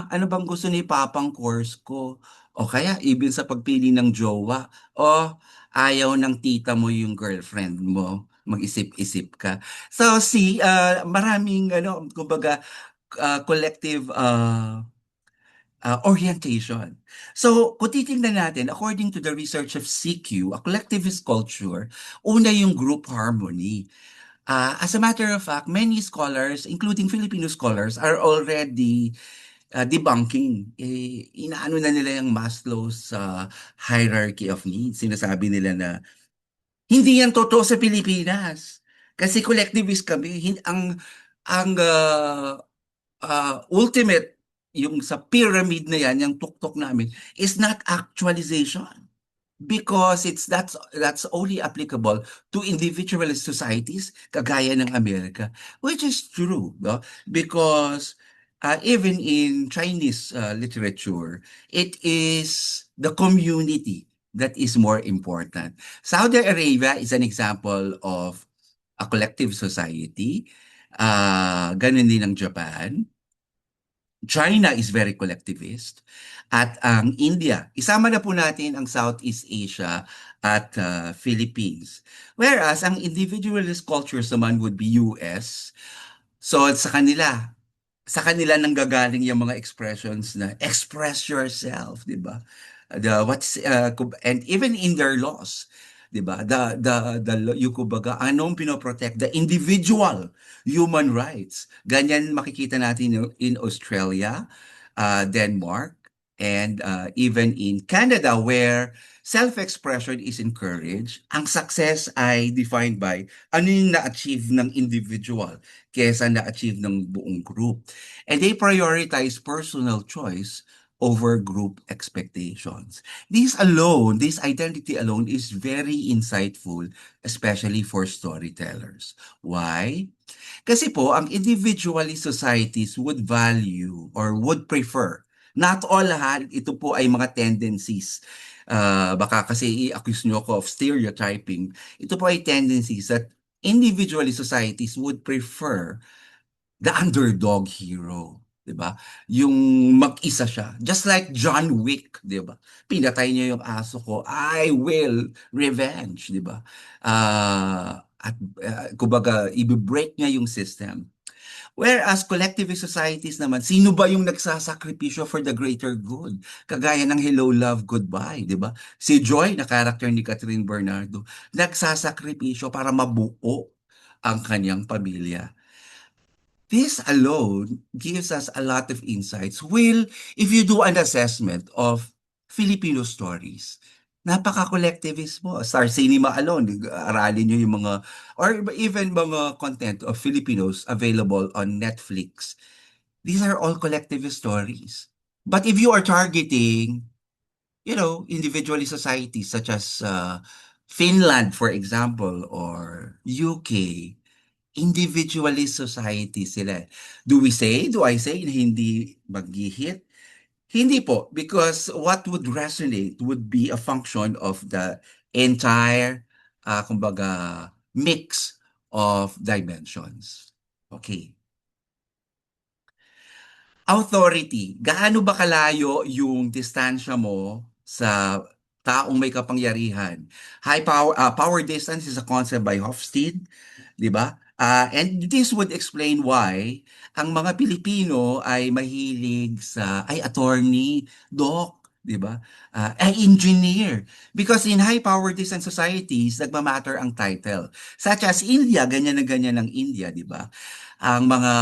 Ano bang gusto ni Papang course ko? O kaya even sa pagpili ng jowa, o ayaw ng tita mo yung girlfriend mo, mag-isip-isip ka. So see, maraming kumbaga collective orientation. So, kung titingnan natin, according to the research of CQ, a collectivist culture, una yung group harmony. As a matter of fact, many scholars, including Filipino scholars, are already debunking. Inaano na nila yung Maslow's hierarchy of needs. Sinasabi nila na hindi yan totoo sa Pilipinas. Kasi collectivist kami. Ang ultimate yung sa pyramid na yan, yung tuktok namin, is not actualization. Because that's only applicable to individualist societies, kagaya ng Amerika, which is true, no? Because even in Chinese literature, it is the community that is more important. Saudi Arabia is an example of a collective society. Ganun din ang Japan. China is very collectivist. At ang India, isama na po natin ang Southeast Asia at Philippines. Whereas ang individualist cultures naman would be US. So sa kanila nanggagaling yung mga expressions na express yourself, 'di ba? And even in their laws, 'di ba? Yung kumbaga anong pinoprotect the individual human rights. Ganyan makikita natin in Australia, Denmark, and even in Canada where self-expression is encouraged. Ang success ay defined by ano yung na-achieve ng individual kesa na-achieve ng buong group. And they prioritize personal choice over group expectations. This identity alone is very insightful, especially for storytellers. Why? Kasi po, ang individualist societies would value or would prefer, not all lahat, ito po ay mga tendencies. Baka kasi i-accuse nyo ako of stereotyping. Ito po ay tendencies that individualist societies would prefer the underdog hero, 'di ba? Yung mag-isa siya. Just like John Wick, 'di ba? Pinatay niya yung aso ko, I will revenge, 'di ba? Kumbaga, i-break niya yung system. Whereas collectivist societies naman, sino ba yung nagsasakripisyo for the greater good? Kagaya ng Hello, Love, Goodbye, di ba? Si Joy, na character ni Catherine Bernardo, nagsasakripisyo para mabuo ang kanyang pamilya. This alone gives us a lot of insights. Well, if you do an assessment of Filipino stories, napaka-collectivist mo. Star Cinema alone, aralin nyo yung mga, or even mga content of Filipinos available on Netflix. These are all collectivist stories. But if you are targeting, individually societies such as Finland, for example, or UK, individualist society sila. Do I say na hindi mag-hit? Hindi po, because what would resonate would be a function of the entire, kumbaga, mix of dimensions. Okay. Authority. Gaano ba kalayo yung distansya mo sa taong may kapangyarihan? Power distance is a concept by Hofstede, di ba? And this would explain why ang mga Pilipino ay mahilig ay attorney, doc, di ba? Ay engineer. Because in high power distance societies, nagmamatter ang title. Such as India, ganyan na ganyan ang India, di ba? Ang mga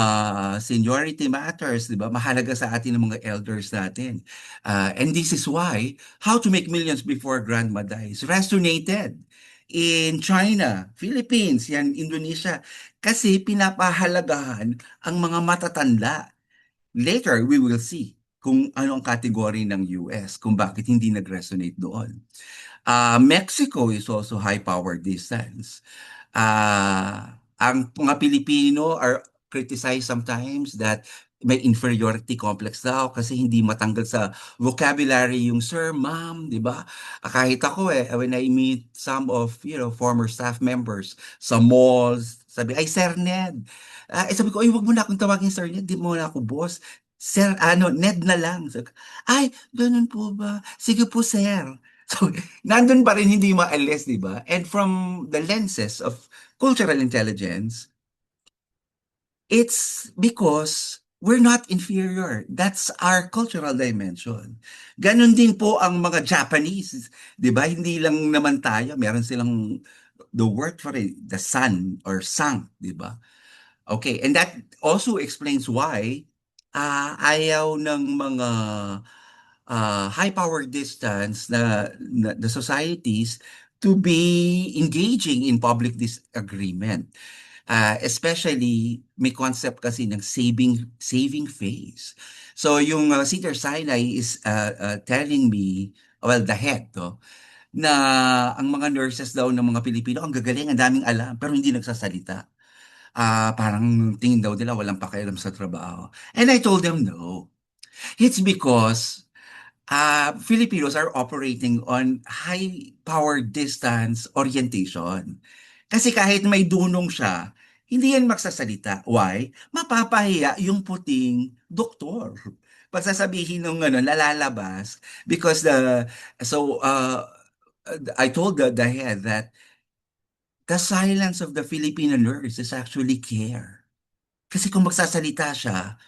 seniority matters, di ba? Mahalaga sa atin ng mga elders natin. And this is why How to Make Millions Before Grandma Dies resonated in China, Philippines, yan, Indonesia. Kasi pinapahalagahan ang mga matatanda. Later, we will see kung ano ang kategory ng US, kung bakit hindi nag-resonate doon. Mexico is also high power distance. Ang mga Pilipino are criticized sometimes that may inferiority complex daw kasi hindi matanggal sa vocabulary yung sir, ma'am, di ba? Kahit ako when I meet some of, former staff members sa malls, sabi, ay, Sir Ned. Sabi ko, ay, wag mo na akong tawagin Sir Ned, di mo na ako boss. Sir, Ned na lang. Sabi ko, ay, ganun po ba? Sige po, sir. So, nandun pa rin hindi maalis, di ba? And from the lenses of cultural intelligence, it's because we're not inferior. That's our cultural dimension. Ganon din po ang mga Japanese, di ba? Hindi lang naman tayo, meron silang the word for it, the sun or sang, di ba? Okay, and that also explains why ayaw ng mga high power distance na the societies to be engaging in public disagreement. Especially may concept kasi ng saving face. So yung Cedar Sinai is telling me, well, the head, na ang mga nurses daw ng mga Pilipino, ang gagaling, ang daming alam, pero hindi nagsasalita. Parang tingin daw nila walang pakialam sa trabaho. And I told them no. It's because Filipinos are operating on high power distance orientation. Kasi kahit may dunong siya, hindi yan magsasalita. Why? Mapapahiya yung puting doktor. Pagsasabihin ng ano, nalalabas because I told the head that the silence of the Filipino nurse is actually care. Kasi kung magsasalita siya,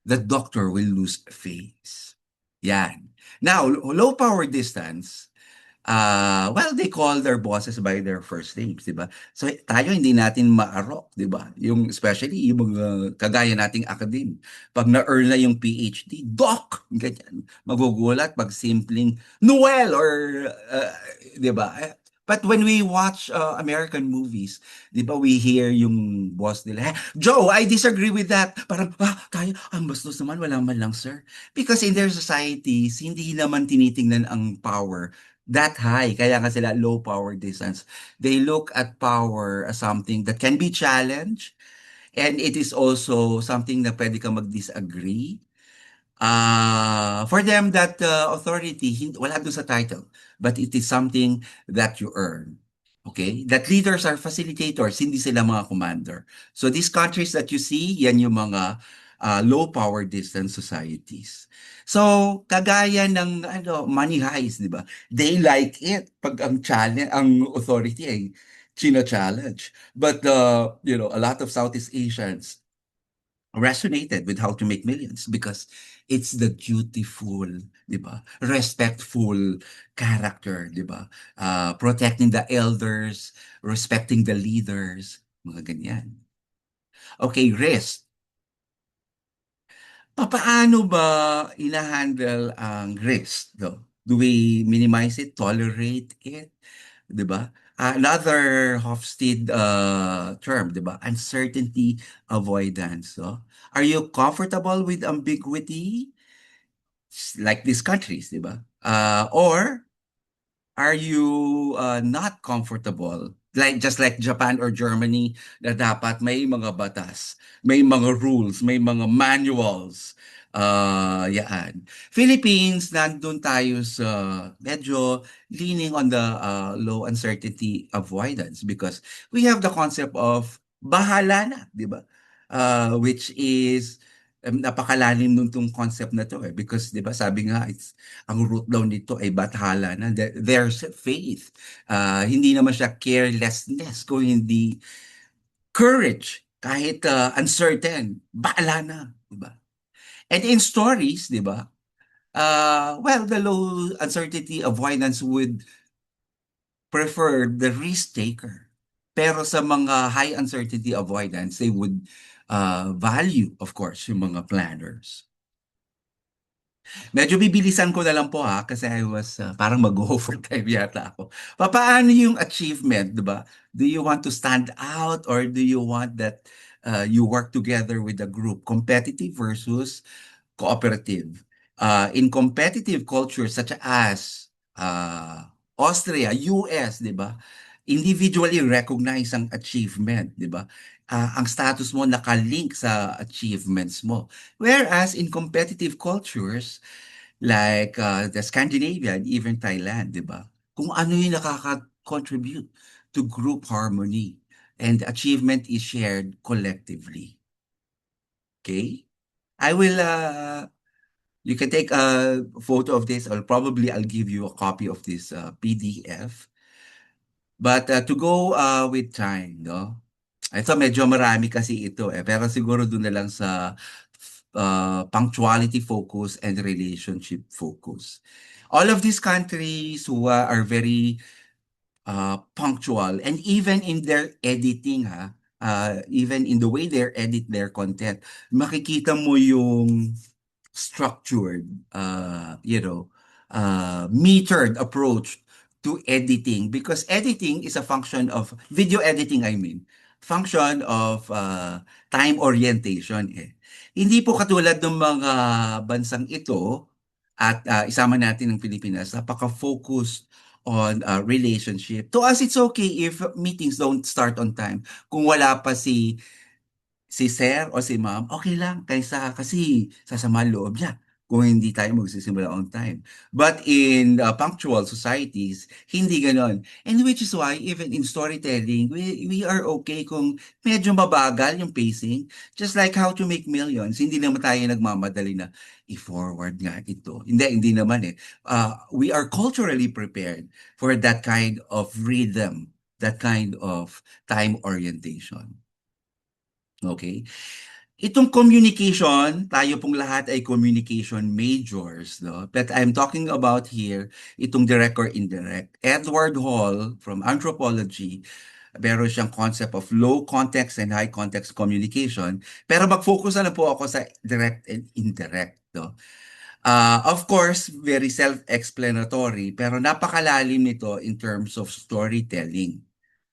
the doctor will lose face. Yan. Now, low power distance, well, they call their bosses by their first names, di ba? So tayo hindi natin maarok, di ba? Yung especially yung mga kagaya nating academe. Pag na-earn na yung PhD, doc, ganyan. Magugulat pag simpleng Noel or di ba? But when we watch American movies, di ba, we hear yung boss nila, Joe, I disagree with that. Parang, tayo, ang bastos naman, wala man lang, sir. Because in their societies, hindi naman tinitingnan ang power that high. Kaya nga sila low power distance. They look at power as something that can be challenged, and it is also something na pwede kang mag-disagree. For them, that authority, wala doon sa title, but it is something that you earn. Okay? That leaders are facilitators, hindi sila mga commander. So these countries that you see, yan yung mga low power distance societies. So, kagaya ng money heist, di ba? They like it pag ang challenge, ang authority ay china-challenge. But a lot of Southeast Asians resonated with how to make millions because it's the dutiful, di ba? Respectful character, di ba? Protecting the elders, respecting the leaders, mga ganyan. Okay, risk. Papaano ba ina-handle ang risk? No? Do we minimize it, tolerate it? 'Di ba? Another Hofstede term, 'di ba? Uncertainty avoidance. No? Are you comfortable with ambiguity? Like these countries, 'di ba? Or are you not comfortable? Like just like Japan or Germany na dapat may mga batas, may mga rules, may mga manuals. Yaan. Philippines, nandun tayo sa medyo leaning on the low uncertainty avoidance because we have the concept of bahala na, di ba? Which is napakalalim nung tong concept na to because 'di ba sabi nga ang root daw nito ay bathala na there's faith. Hindi naman siya carelessness kung hindi courage kahit uncertain, baala na, 'di ba? And in stories, 'di ba? Well, the low uncertainty avoidance would prefer the risk taker. Pero sa mga high uncertainty avoidance, they would value, of course, yung mga planners. Medyo bibilisan ko na lang po kasi I was parang mag-overtime yata ako. Paano yung achievement, 'di ba? Do you want to stand out or do you want that you work together with a group, competitive versus cooperative? In competitive cultures such as Austria, US, 'di ba? Individually recognize ang achievement, 'di ba? Ang status mo nakalink sa achievements mo. Whereas in competitive cultures, like the Scandinavian, even Thailand, di ba? Kung ano yung nakaka-contribute to group harmony and achievement is shared collectively. Okay? You can take a photo of this or probably I'll give you a copy of this PDF. But to go with time, no? Ito medyo marami kasi ito pero siguro doon na lang sa punctuality focus and relationship focus. All of these countries who are very punctual and even in their editing even in the way they edit their content, makikita mo yung structured, metered approach to editing because editing is a function of video editing, I mean, function of time orientation Hindi po katulad ng mga bansang ito at isama natin ng Pilipinas, napaka-focused on relationship. To us, it's okay if meetings don't start on time. Kung wala pa si sir o si ma'am, okay lang kaysa kasi sasama ang loob niya. kung hindi tayo magsisimula on time. But in punctual societies, hindi ganon. And which is why even in storytelling, we are okay kung medyo mabagal yung pacing. Just like How to Make Millions, hindi naman tayo nagmamadali na i-forward nga ito. Hindi naman eh. We are culturally prepared for that kind of rhythm, that kind of time orientation. Okay? Itong communication, tayo pong lahat ay communication majors, no? But I'm talking about here, itong direct or indirect. Edward Hall from Anthropology, meron siyang concept of low context and high context communication. Pero mag-focus na lang po ako sa direct and indirect, no? Of course, very self-explanatory, pero napakalalim nito in terms of storytelling.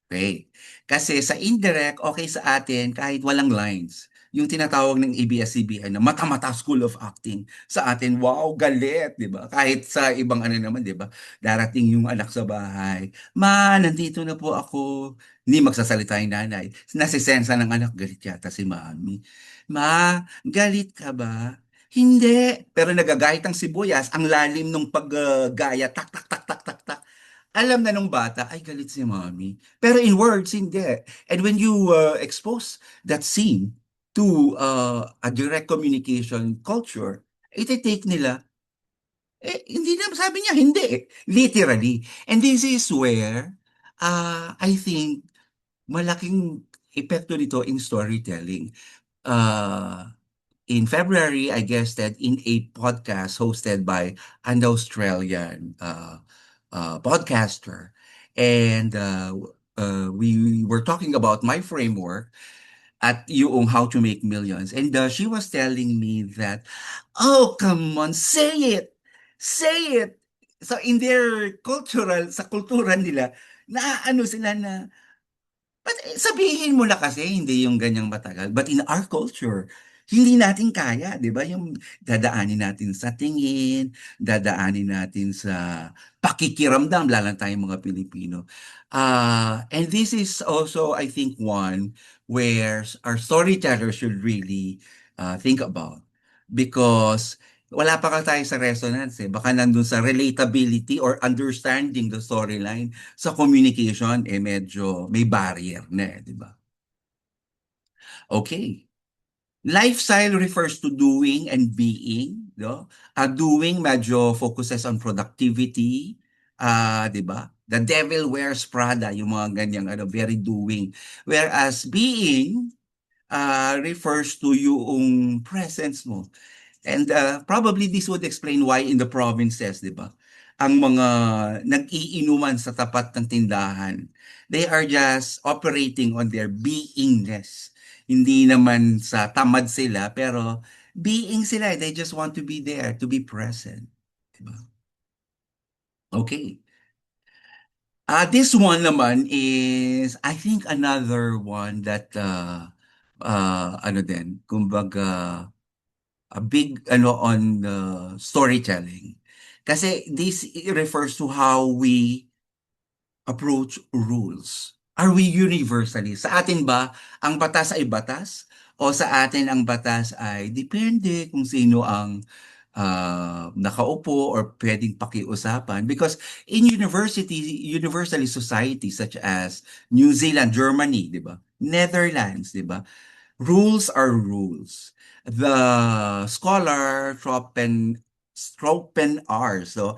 Okay. Kasi sa indirect, okay sa atin kahit walang lines. Yung tinatawag ng ABS-CBN na mata-mata School of Acting. Sa atin, wow, galit, di ba? Kahit sa ibang ano naman, di ba? Darating yung anak sa bahay. Ma, nandito na po ako. Hindi magsasalita yung nanay. Nasisensa ng anak, galit yata si mami. Ma, galit ka ba? Hindi. Pero nagagayat ang sibuyas, ang lalim ng paggaya, tak, tak, tak, tak, tak, tak. Alam na nung bata, ay galit si mommy. Pero in words, hindi. And when you expose that scene to a direct communication culture, iti-take nila, hindi na, sabi niya, hindi. Literally. And this is where I think malaking epekto nito in storytelling. Uh, in February, I guested in a podcast hosted by an Australian podcaster. And we were talking about my framework at yung How to Make Millions. And she was telling me that, oh, come on, say it! Say it! So in their sa kultura nila, na ano sila na, but sabihin mo na kasi hindi yung ganyang matagal. But in our culture, hindi natin kaya, di ba? Yung dadaanin natin sa tingin, dadaanin natin sa pakikiramdam, lalo na tayong mga Pilipino. And this is also, I think, one where our storytellers should really think about. Because wala pa ka tayo sa resonance eh. Baka nandun sa relatability or understanding the storyline sa communication, medyo may barrier na di ba? Okay. Lifestyle refers to doing and being, no? Doing medyo focuses on productivity, di ba? The devil wears Prada, yung mga ganyang very doing. Whereas being refers to yung presence mo. And probably this would explain why in the provinces, di ba? Ang mga nag-iinuman sa tapat ng tindahan, they are just operating on their beingness. Hindi naman sa tamad sila, pero being sila, they just want to be there, to be present. Diba? Okay. This one naman is, I think, another one that, ano din, kumbaga, a big on storytelling. Kasi this refers to how we approach rules. Are we universalist? Sa atin ba ang batas ay batas? O sa atin ang batas ay depende kung sino ang nakaupo or pwedeng pakiusapan? Because in universalist societies such as New Zealand, Germany, di ba? Netherlands, di ba? Rules are rules. The scholar Tropenauer, so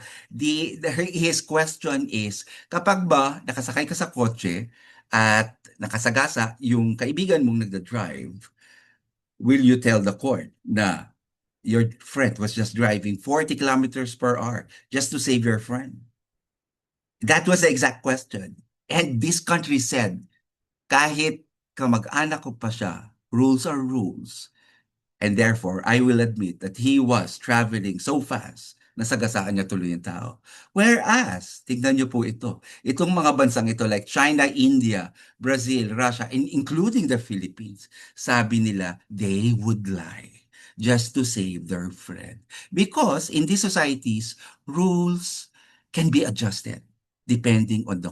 his question is, kapag ba nakasakay ka sa kotse at nakasagasa yung kaibigan mong nagda-drive, will you tell the court na your friend was just driving 40 kilometers per hour just to save your friend? That was the exact question. And this country said, kahit kamag-anak ko pa siya, rules are rules. And therefore, I will admit that he was traveling so fast, nasagasaan niya tuloy yung tao. Whereas, tignan niyo po ito, itong mga bansang ito like China, India, Brazil, Russia, and including the Philippines, sabi nila, they would lie just to save their friend. Because in these societies, rules can be adjusted depending on the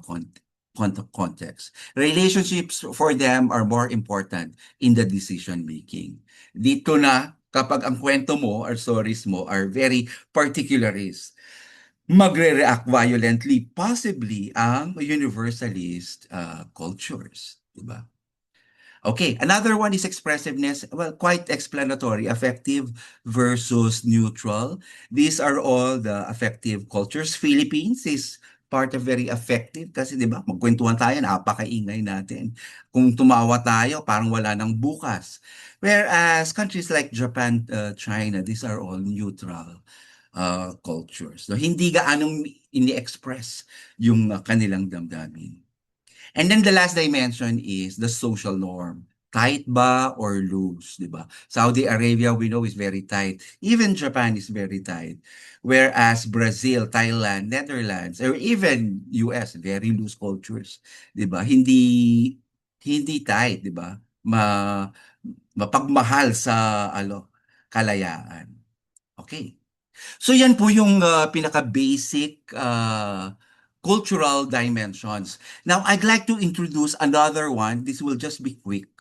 context. Relationships for them are more important in the decision making. Dito na kapag ang kwento mo or stories mo are very particularist, magre-react violently, possibly ang universalist cultures, di ba? Okay, another one is expressiveness. Well, quite explanatory. Affective versus neutral. These are all the affective cultures. Philippines is part of very affective kasi 'di ba, magkwentuhan tayo, napakaingay natin. Kung tumawa tayo, parang wala nang bukas. Whereas countries like Japan, China, these are all neutral cultures. So, hindi gaanong ini-express yung kanilang damdamin. And then the last dimension is the social norm. Tight ba or loose, di ba? Saudi Arabia, we know, is very tight. Even Japan is very tight. Whereas Brazil, Thailand, Netherlands, or even US, very loose cultures, di ba? Hindi tight, di ba? Mapagmahal sa kalayaan. Okay. So yan po yung pinaka-basic cultural dimensions. Now, I'd like to introduce another one. This will just be quick.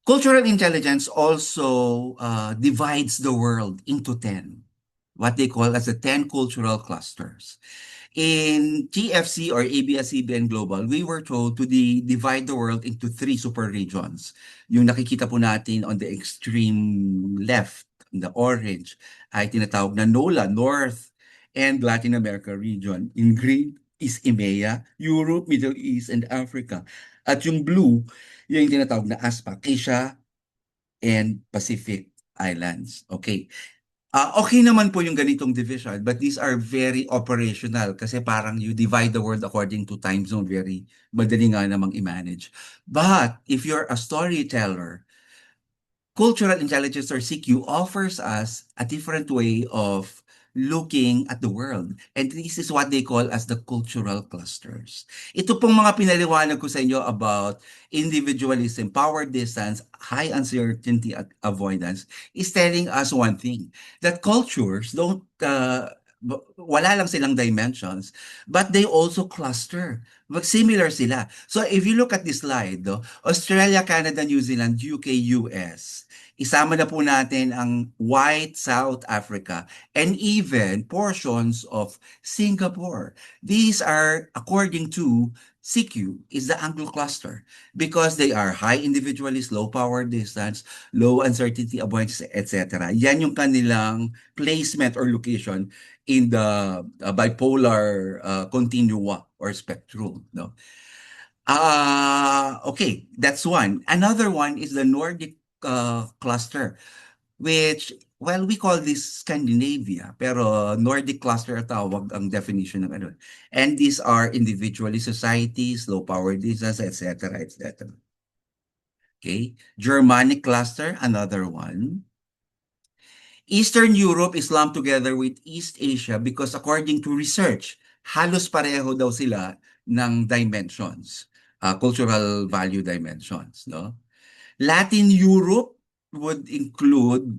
Cultural intelligence also divides the world into 10, what they call as the 10 cultural clusters. In TFC or ABS-CBN Global, we were told to divide the world into 3 super regions. Yung nakikita po natin on the extreme left, the orange, ay tinatawag na NOLA, North and Latin America region. In green is EMEA, Europe, Middle East, and Africa. At yung blue, yung tinatawag na ASPAC, Asia and Pacific Islands. Okay. Okay naman po yung ganitong division, but these are very operational kasi parang you divide the world according to time zone, very madali nga namang i-manage. But if you're a storyteller, cultural intelligence or CQ offers us a different way of looking at the world. And this is what they call as the cultural clusters. Ito pong mga pinaliwanag ko sa inyo about individualism, power distance, high uncertainty at avoidance is telling us one thing, that cultures don't, wala lang silang dimensions, but they also cluster. Similar sila. So if you look at this slide, Australia, Canada, New Zealand, UK, US, isama na po natin ang white South Africa and even portions of Singapore. These are, according to CQ, is the Anglo cluster because they are high individualist, low power distance, low uncertainty avoidance, etc. Yan yung kanilang placement or location in the bipolar continua or spectrum. No? Okay, that's one. Another one is the Nordic cluster, which, well, we call this Scandinavia, pero Nordic cluster tawag ang definition ng ano. And these are individualist societies, low power distance, etc., etc. Okay, Germanic cluster, another one. Eastern Europe is lumped together with East Asia because according to research, halos pareho daw sila ng dimensions, cultural value dimensions, no? Latin Europe would include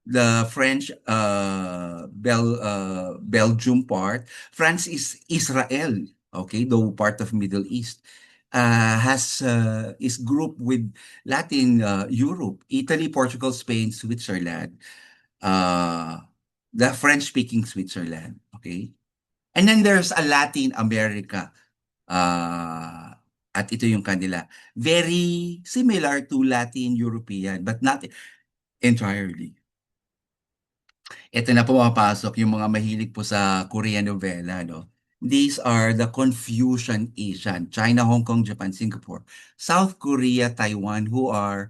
the French Belgium part. France is Israel, okay, though part of Middle East. Is grouped with Latin Europe, Italy, Portugal, Spain, Switzerland, the French-speaking Switzerland, okay? And then there's a Latin America, at ito yung kanila. Very similar to Latin European, but not entirely. Ito na po mapasok yung mga mahilig po sa Korean novela, no? These are the Confucian Asian, China, Hong Kong, Japan, Singapore, South Korea, Taiwan, who are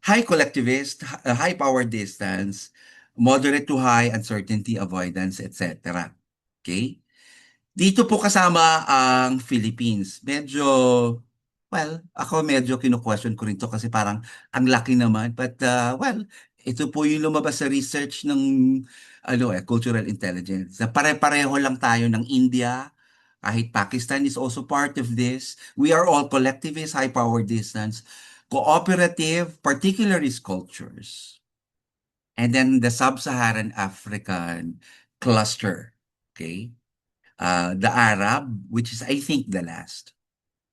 high collectivist, high power distance, moderate to high uncertainty avoidance, etc. Okay? Dito po kasama ang Philippines. Medyo, well, ako medyo kino-question ko rin to kasi parang ang laki naman. But, well, ito po yung lumabas sa research ng cultural intelligence. Na pare-pareho lang tayo ng India, kahit Pakistan is also part of this. We are all collectivist, high power distance, cooperative, particularist cultures. And then the Sub-Saharan African cluster. Okay? The Arab, which is, I think, the last.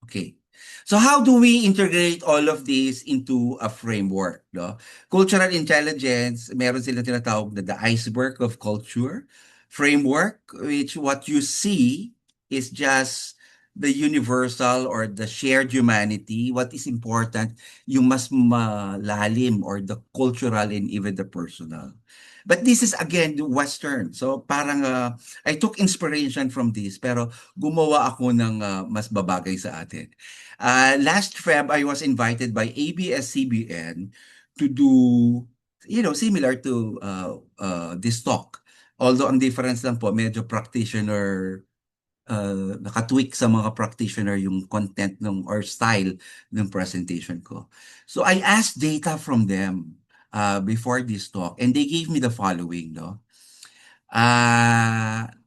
Okay. So how do we integrate all of this into a framework, no? Cultural intelligence, meron silang tinatawag na the iceberg of culture framework, which what you see is just the universal or the shared humanity. What is important, yung mas malalim or the cultural and even the personal. But this is again the Western. So parang I took inspiration from this pero gumawa ako ng mas babagay sa atin. Last Feb, I was invited by ABS-CBN to do, similar to this talk. Although ang difference lang po, medyo practitioner, nakatwik sa mga practitioner yung content or style ng presentation ko. So I asked data from them before this talk, and they gave me the following, no?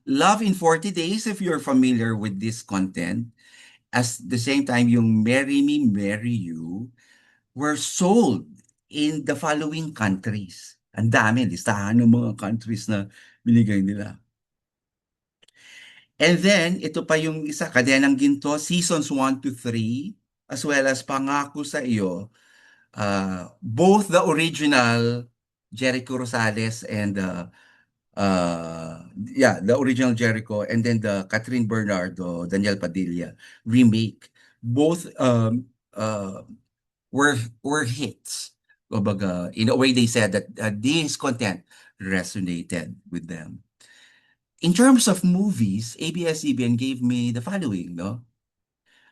Love in 40 Days, if you're familiar with this content, as the same time yung Marry Me, Marry You were sold in the following countries. Ang dami, listahan ng mga countries na binigay nila. And then, ito pa yung isa, Kadenang Ginto, seasons 1 to 3, as well as Pangako sa Iyo, both the original Jericho Rosales and the original Jericho, and then the Catherine Bernardo, Daniel Padilla remake, both were hits. Kumbaga, in a way, they said that this content resonated with them. In terms of movies, ABS-CBN gave me the following, no?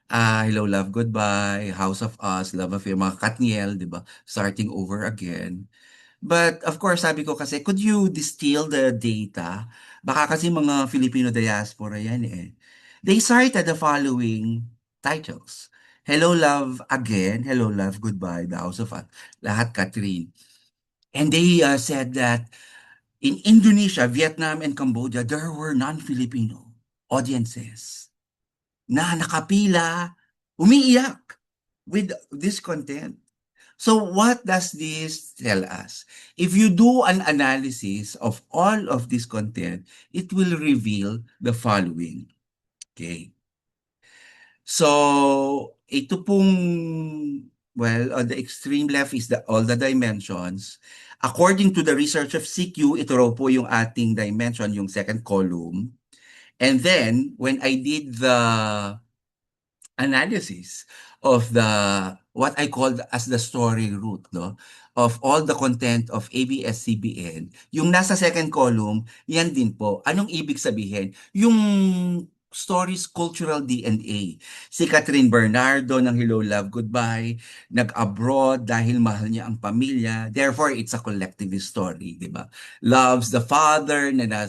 Hello, Love, Goodbye, House of Us, Love Affair, mga Katniel, di ba? Starting Over Again. But of course, sabi ko kasi, could you distill the data? Baka kasi mga Filipino diaspora yan eh. They cited the following titles. Hello, Love Again, Hello, Love, Goodbye, The House of Us, lahat Catherine. And they said that in Indonesia, Vietnam, and Cambodia, there were non-Filipino audiences na nakapila, umiiyak with this content. So what does this tell us? If you do an analysis of all of this content, it will reveal the following. Okay. So ito pong, well, on the extreme left is all the dimensions. According to the research of CQ, ito raw po yung ating dimension, yung second column. And then, when I did the analysis of what I called as the story root, no, of all the content of ABS-CBN, yung nasa second column, yan din po. Anong ibig sabihin? Yung story's cultural DNA. Si Catherine Bernardo ng Hello, Love, Goodbye, nag-abroad dahil mahal niya ang pamilya. Therefore, it's a collectivist story, di ba? Loves the father na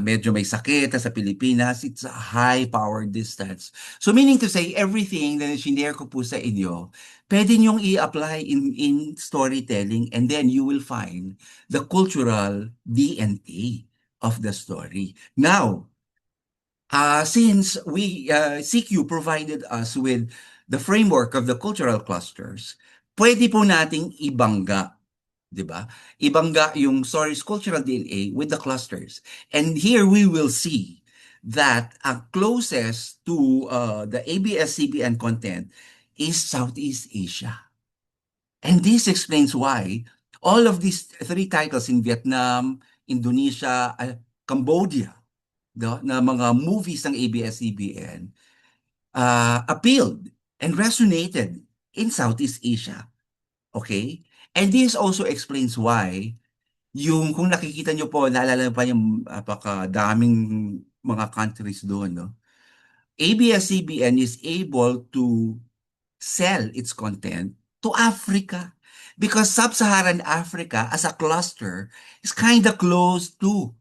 medyo may sakit sa Pilipinas. It's a high power distance. So meaning to say, everything na sinare ko po sa inyo, pwede niyong i-apply in storytelling, and then you will find the cultural DNA of the story. Now, since CQ provided us with the framework of the cultural clusters, pwede po nating ibangga, di ba? Ibangga yung story's cultural DNA with the clusters. And here we will see that closest to the ABS-CBN content is Southeast Asia. And this explains why all of these three titles in Vietnam, Indonesia, Cambodia, na mga movies ng ABS-CBN appealed and resonated in Southeast Asia. Okay? And this also explains why kung nakikita nyo po, naalala pa yung daming mga countries doon, no? ABS-CBN is able to sell its content to Africa because Sub-Saharan Africa as a cluster is kind of close to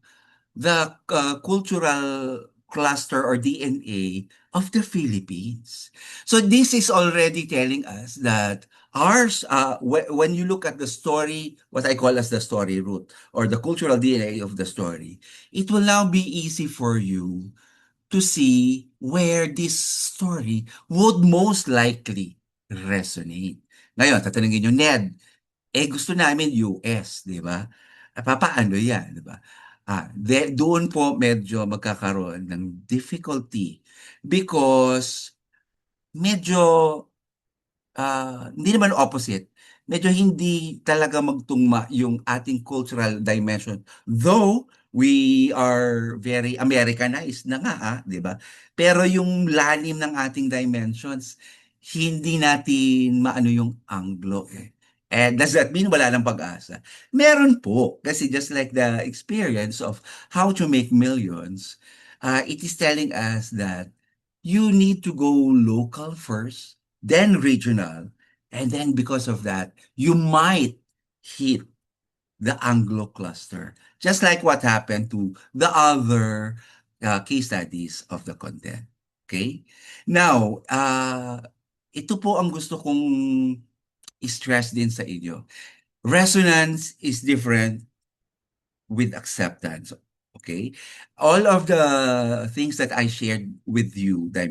the cultural cluster or DNA of the Philippines. So this is already telling us that ours, when you look at the story, what I call as the story root or the cultural DNA of the story, it will now be easy for you to see where this story would most likely resonate. Ngayon, tatanungin nyo, Ned, gusto namin US, di ba? Papaano yan, di ba? Doon po medyo magkakaroon ng difficulty because medyo hindi naman opposite. Medyo hindi talaga magtugma yung ating cultural dimension. Though we are very Americanized na nga, 'di ba? Pero yung lalim ng ating dimensions, hindi natin maano yung Anglo eh. And does that mean wala ng pag-asa? Meron po. Kasi just like the experience of how to make millions, it is telling us that you need to go local first, then regional, and then because of that, you might hit the Anglo cluster, just like what happened to the other case studies of the content. Okay? Now, ito po ang gusto kong i-stress din sa inyo. Resonance is different with acceptance. Okay? All of the things that I shared with you, the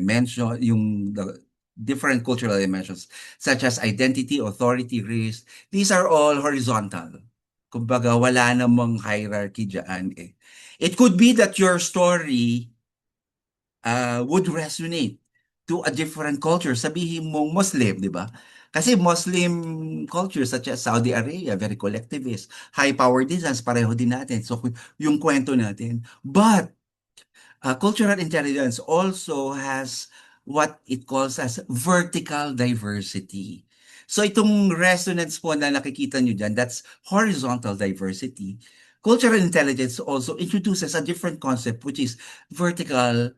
different cultural dimensions, such as identity, authority, race, these are all horizontal. Kumbaga, wala namang hierarchy dyan eh. It could be that your story would resonate to a different culture. Sabihin mong Muslim, di ba? Kasi Muslim culture such as Saudi Arabia, very collectivist, high power designs, pareho din natin. So, yung kwento natin. But, cultural intelligence also has what it calls as vertical diversity. So, itong resonance po na nakikita nyo dyan, that's horizontal diversity. Cultural intelligence also introduces a different concept which is vertical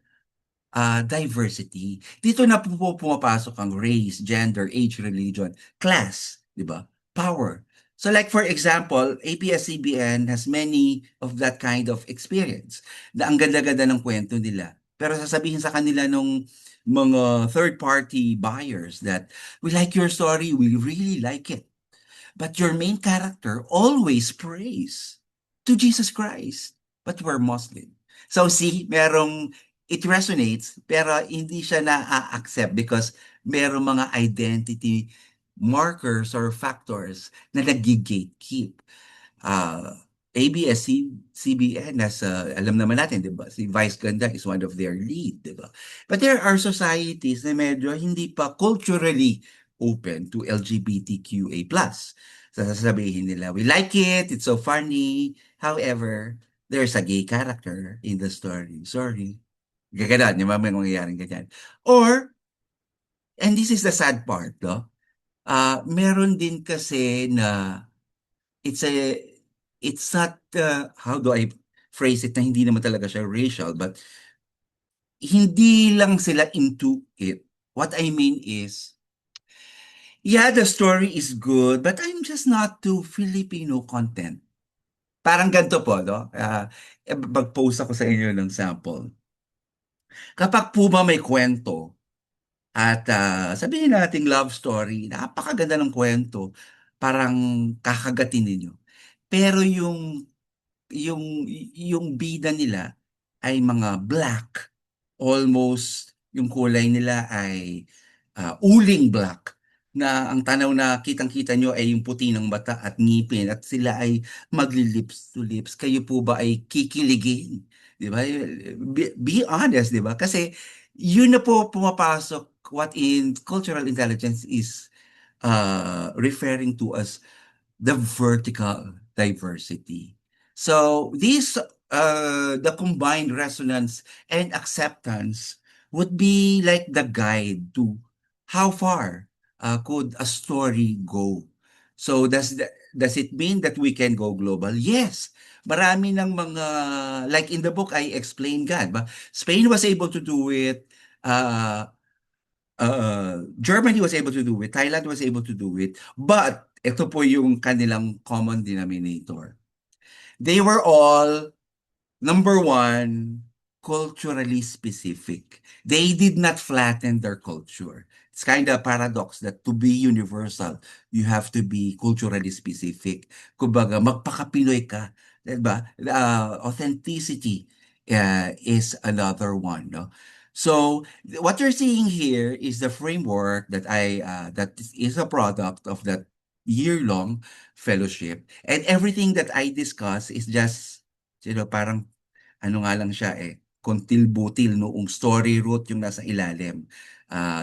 diversity. Dito na po pumapasok ang race, gender, age, religion, class, di ba? Power. So like for example, ABS-CBN has many of that kind of experience na ang ganda-ganda ng kwento nila. Pero sasabihin sa kanila nung mga third-party buyers that we like your story, we really like it. But your main character always prays to Jesus Christ. But we're Muslim. So see, it resonates, pero hindi siya na-accept because merong mga identity markers or factors na nag-gatekeep. ABS-CBN, alam naman natin, di ba? Si Vice Ganda is one of their lead, di ba? But there are societies na medyo hindi pa culturally open to LGBTQA+. So, sasabihin nila, we like it, it's so funny. However, there's a gay character in the story. Sorry. Gaganon, yung mga mangyayaring ganyan. Or, and this is the sad part, no? Meron din kasi na it's a it's not how do I phrase it na hindi naman talaga siya racial but hindi lang sila into it. What I mean is, yeah, the story is good, but I'm just not to Filipino content. Parang ganito po, no? Mag-post ako sa inyo ng sample. Kapag po ba may kwento at sabihin nating love story, napakaganda ng kwento, parang kakagatin ninyo. Pero yung bida nila ay mga black. Almost yung kulay nila ay uling black na ang tanaw na kitang-kita nyo ay yung puti ng mata at ngipin at sila ay magli-lips to lips. Kayo po ba ay kikiligin? Di ba? Be honest, di ba? Kasi yun na po pumapasok what in cultural intelligence is referring to as the vertical diversity. So the combined resonance and acceptance would be like the guide to how far could a story go. So does it mean that we can go global? Yes. Marami ng mga, like in the book I explained God, ba? Spain was able to do it, Germany was able to do it, Thailand was able to do it, but ito po yung kanilang common denominator. They were all, number one, culturally specific. They did not flatten their culture. It's kind of a paradox that to be universal, you have to be culturally specific. Kumbaga, magpaka-Pinoy ka. Diba? Authenticity is another one. No? So what you're seeing here is the framework that is a product of that year-long fellowship. And everything that I discuss is just, parang ano nga lang siya kontil-butil noong story route yung nasa ilalim.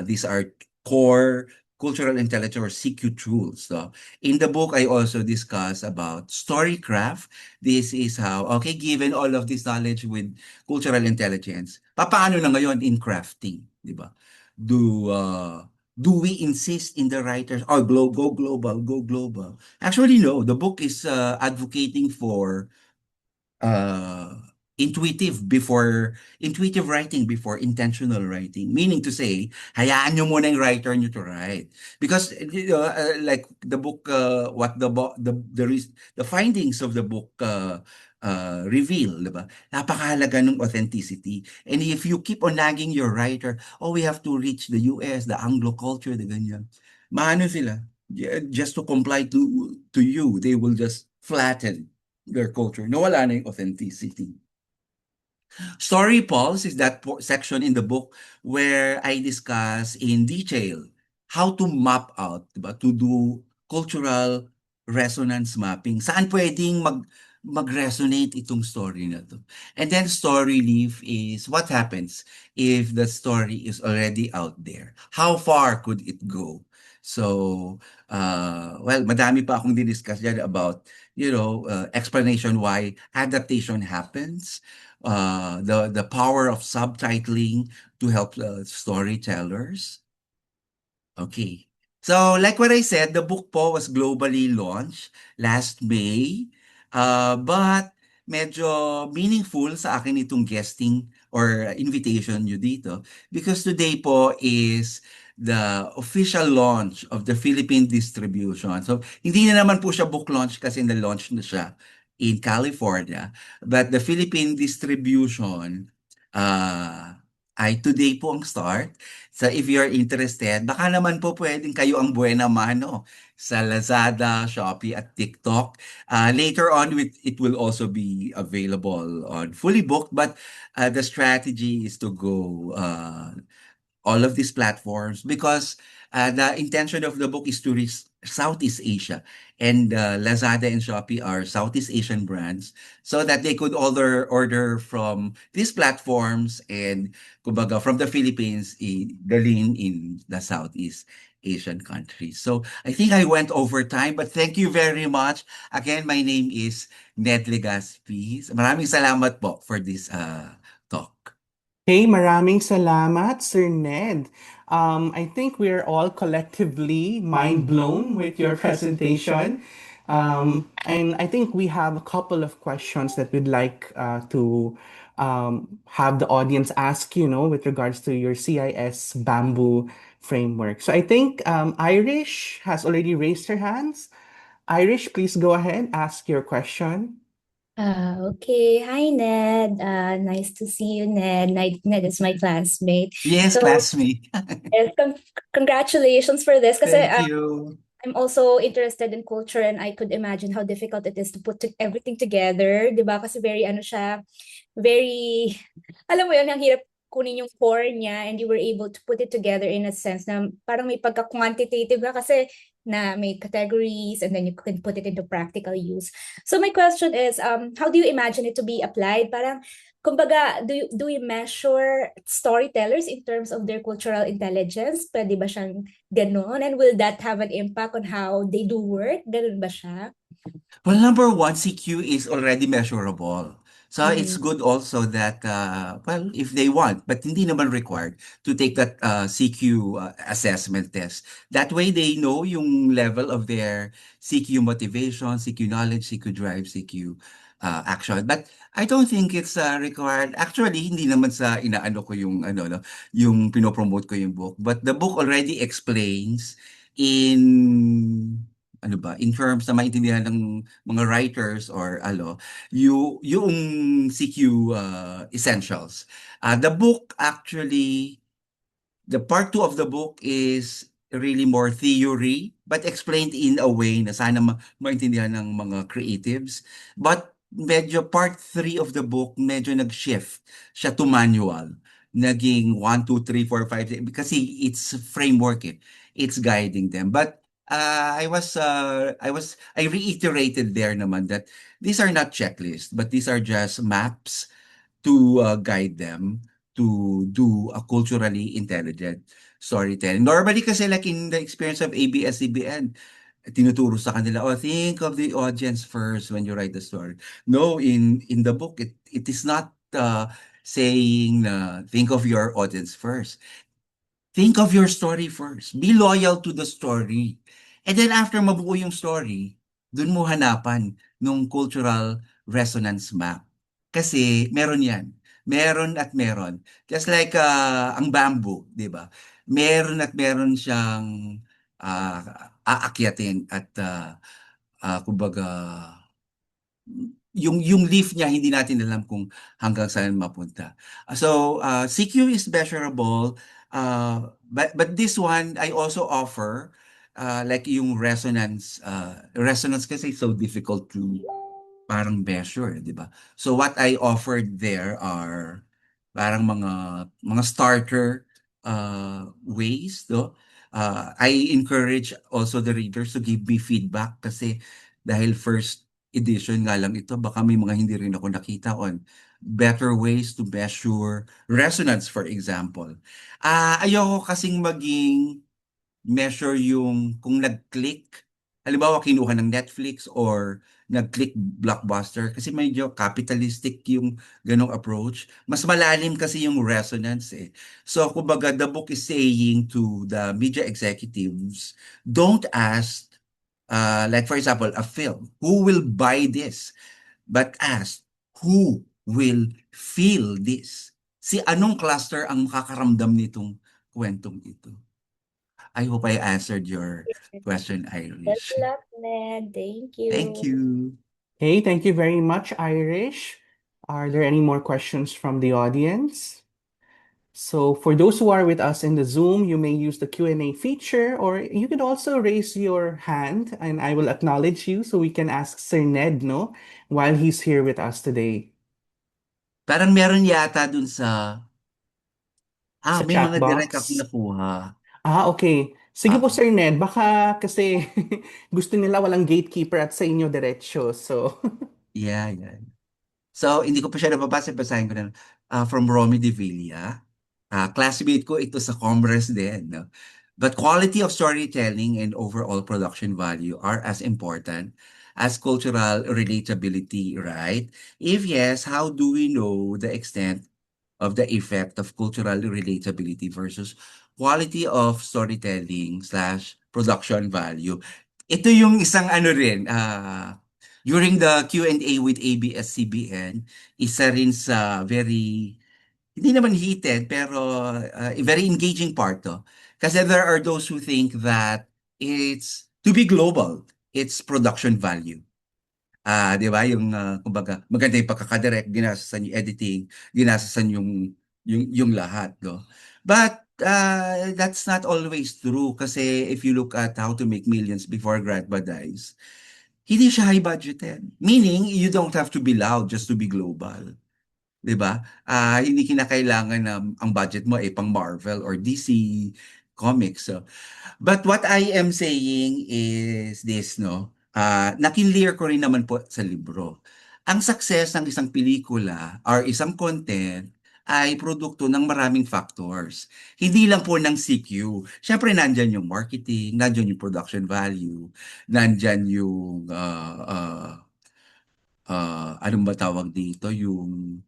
These are core cultural intelligence or CQ tools. So in the book, I also discuss about storycraft. This is how, okay, given all of this knowledge with cultural intelligence, paano na ngayon in crafting, di ba? Do do we insist in the writers or go global, go global? Actually, no. The book is advocating for uh, intuitive writing before intentional writing. Meaning to say, hayaan nyo muna yung writer nyo to write. Because, like the book, what the findings of the book reveal, diba? Napakahalaga ng authenticity. And if you keep on nagging your writer, oh, we have to reach the US, the Anglo culture, the ganyan. Maano sila? Just to comply to you, they will just flatten their culture. Nawala na yung authenticity. Story Pulse is that section in the book where I discuss in detail how to map out, diba, to do cultural resonance mapping. Saan pwedeng mag-resonate itong story na to. And then story leaf is what happens if the story is already out there. How far could it go? So, well, madami pa akong diniscuss dyan about, explanation why adaptation happens, the power of subtitling to help storytellers. Okay. So, like what I said, the book po was globally launched last May. But medyo meaningful sa akin itong guesting or invitation nyo dito because today po is the official launch of the Philippine distribution. So, hindi na naman po siya book launch kasi na-launch na siya in California. But the Philippine distribution ay today po ang start. So if you're interested, baka naman po pwedeng kayo ang buena mano sa Lazada, Shopee at TikTok. Later on, it will also be available on Fully Booked, but the strategy is to go all of these platforms because the intention of the book is to reach Southeast Asia. And Lazada and Shopee are Southeast Asian brands so that they could order from these platforms and kumbaga from the Philippines, dalhin in the Southeast Asian countries. So I think I went over time, but thank you very much. Again, my name is Ned Legaspi. Maraming salamat po for this talk. Hey, maraming salamat, Sir Ned. I think we're all collectively mind blown with your presentation. And I think we have a couple of questions that we'd like to have the audience ask, with regards to your CIS bamboo framework. So I think Irish has already raised her hands. Irish, please go ahead, ask your question. Okay. Hi, Ned. Nice to see you, Ned. Ned is my classmate. Yes, So, classmate. yes, congratulations for this. Kasi Thank you. I'm also interested in culture and I could imagine how difficult it is to put everything together, 'di ba? Kasi very very alam mo 'yun, ang hirap kunin yung core niya and you were able to put it together in a sense na parang may pagka-quantitative ka kasi na may categories and then you can put it into practical use. So my question is, how do you imagine it to be applied? Parang, kumbaga, do you measure storytellers in terms of their cultural intelligence? Pwede ba siyang ganon? And will that have an impact on how they do work? Ganon ba siya? Well, number one, CQ is already measurable. So it's good also that, well, if they want, but hindi naman required to take that CQ assessment test. That way they know yung level of their CQ motivation, CQ knowledge, CQ drive, CQ action. But I don't think it's required. Actually, hindi naman sa inaano ko yung yung pinopromote ko yung book. But the book already explains in in terms na maintindihan ng mga writers or yung CQ essentials. The book actually, the part 2 of the book is really more theory but explained in a way na sana maintindihan ng mga creatives. But medyo part 3 of the book, medyo nag-shift siya to manual. Naging 1, 2, 3, 4, 5, kasi it's framework It's guiding them. But I reiterated there naman that these are not checklists, but these are just maps to guide them to do a culturally intelligent storytelling. Normally kasi like in the experience of ABS-CBN, tinuturo sa kanila, oh, think of the audience first when you write the story. No, in the book, it is not saying think of your audience first. Think of your story first. Be loyal to the story. And then after mabuo yung story, dun mo hanapan nung cultural resonance map. Kasi meron yan. Meron at meron. Just like ang bamboo, di ba? Meron at meron siyang uh, aakyatin at kumbaga yung leaf niya hindi natin alam kung hanggang saan mapunta. So CQ is measurable, but this one I also offer like yung resonance. Resonance kasi so difficult to parang measure, di ba? So what I offered there are parang mga starter ways, no? I encourage also the readers to give me feedback kasi dahil first edition nga lang ito, baka may mga hindi rin ako nakita on better ways to measure resonance, for example. Ayoko kasing maging measure yung kung nag-click, halimbawa kinuha ng Netflix or nag-click Blockbuster kasi medyo capitalistic yung ganong approach. Mas malalim kasi yung resonance eh. So kumbaga the book is saying to the media executives, don't ask like for example a film, who will buy this? But ask, who will feel this? Si anong cluster ang makakaramdam nitong kwentong ito? I hope I answered your question, Best Irish. luck, Ned. Thank Thank you. you. Hey, thank you very much, Irish. Are there any more questions from the audience? So for those who are with us in the Zoom, you may use the Q&A feature, or you could also raise your hand and I will acknowledge you so we can ask Sir Ned, no, while he's here with us today. Parang meron yata dun Sa may chat mga direct ako box. nakuha. Okay. Sige po, Ah, Sir Ned. Baka kasi gusto nila walang gatekeeper at sa inyo diretso. So, yeah, yeah. So, hindi ko pa siya nababasa, basahin ko na. From Romy De Villa. Classmate ko ito sa Commerce din. No? But quality of storytelling and overall production value are as important as cultural relatability, right? If yes, how do we know the extent of the effect of cultural relatability versus quality of storytelling slash production value? Ito yung isang ano rin, during the Q&A with ABS-CBN, isa rin sa very, hindi naman heated, pero very engaging part to. Kasi there are those who think that it's, to be global, it's production value. 'Di ba yung kumbaga maganda yung pagkakadirect, ginasasan yung editing, ginasasan yung lahat, no? But that's not always true kasi if you look at How to Make Millions Before Grandpa Dies, hindi siya high budgeted. Meaning, you don't have to be loud just to be global. 'Di ba? Hindi kinakailangan na ang budget mo ay pang Marvel or DC Comics. So, but what I am saying is this, no? Nakinlear ko rin naman po sa libro. Ang success ng isang pelikula or isang content ay produkto ng maraming factors. Hindi lang po ng CQ. Siyempre, nandyan yung marketing, nandyan yung production value, nandyan yung, anong ba tawag dito? Yung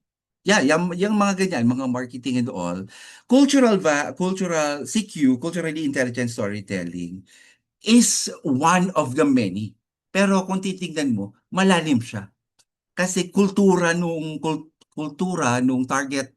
mga ganyan, mga marketing and all. Cultural CQ, culturally intelligent storytelling, is one of the many. Pero kung titignan mo, malalim siya. Kasi kultura nung target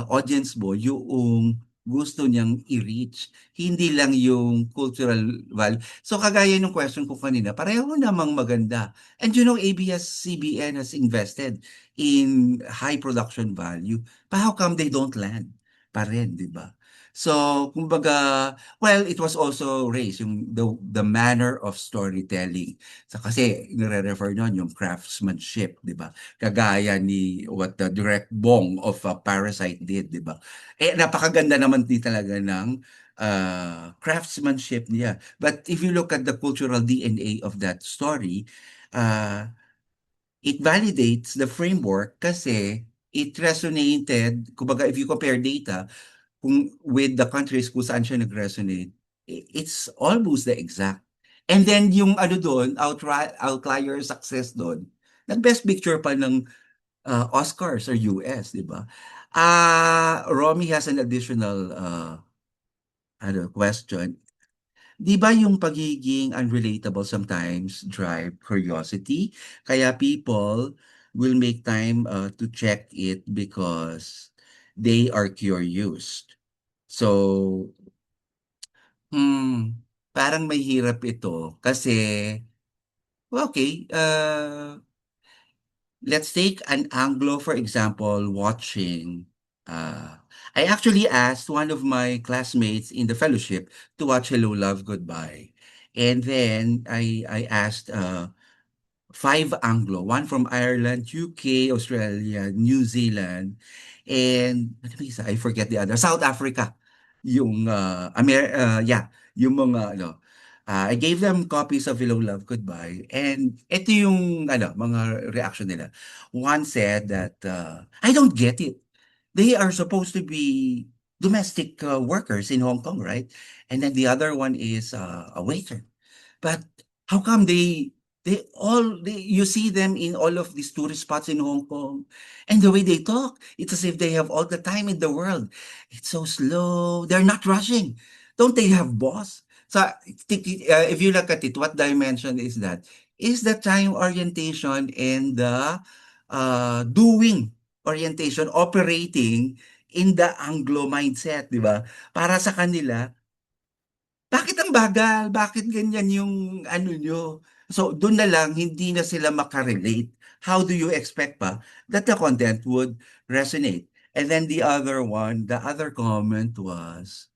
audience mo, yung gusto niyang i-reach. Hindi lang yung cultural value. So kagaya ng question ko kanina, pareho namang maganda. And you know, ABS-CBN has invested in high production value. But how come they don't land pa rin, di ba? So, kumbaga, well, it was also raised, yung the manner of storytelling. So, kasi nire-refer nun yung craftsmanship, di ba? Kagaya ni what the direct Bong of Parasite did, di ba? Napakaganda naman din talaga ng craftsmanship niya. But if you look at the cultural DNA of that story, uh, it validates the framework kasi it resonated, kumbaga if you compare data, kung with the countries kung saan siya nag-resonate, it's almost the exact. And then yung ano doon, outlier success doon, nag-best picture pa ng Oscars or US, di ba? Romy has an additional question. Di ba yung pagiging unrelatable sometimes drive curiosity? Kaya people will make time to check it because they are curious. So, parang may hirap ito kasi, okay, let's take an Anglo, for example, watching. Uh, I actually asked one of my classmates in the fellowship to watch Hello, Love, Goodbye. And then I asked five Anglo, one from Ireland, UK, Australia, New Zealand, and ano ba isa? I forget the other, South Africa. Yung yung mga ano, I gave them copies of Hello, Love, Goodbye, and ito yung ano, mga reaction nila. One said that I don't get it. They are supposed to be domestic workers in Hong Kong, right? And then the other one is a waiter. But how come you see them in all of these tourist spots in Hong Kong, and the way they talk, it's as if they have all the time in the world. It's so slow. They're not rushing. Don't they have boss? So if you look at it, what dimension is that? Is the time orientation and the doing orientation operating in the Anglo mindset, di ba? Para sa kanila, bakit ang bagal? Bakit ganyan yung ano nyo? So, dun na lang, hindi na sila makarelate. How do you expect pa that the content would resonate? And then the other comment was,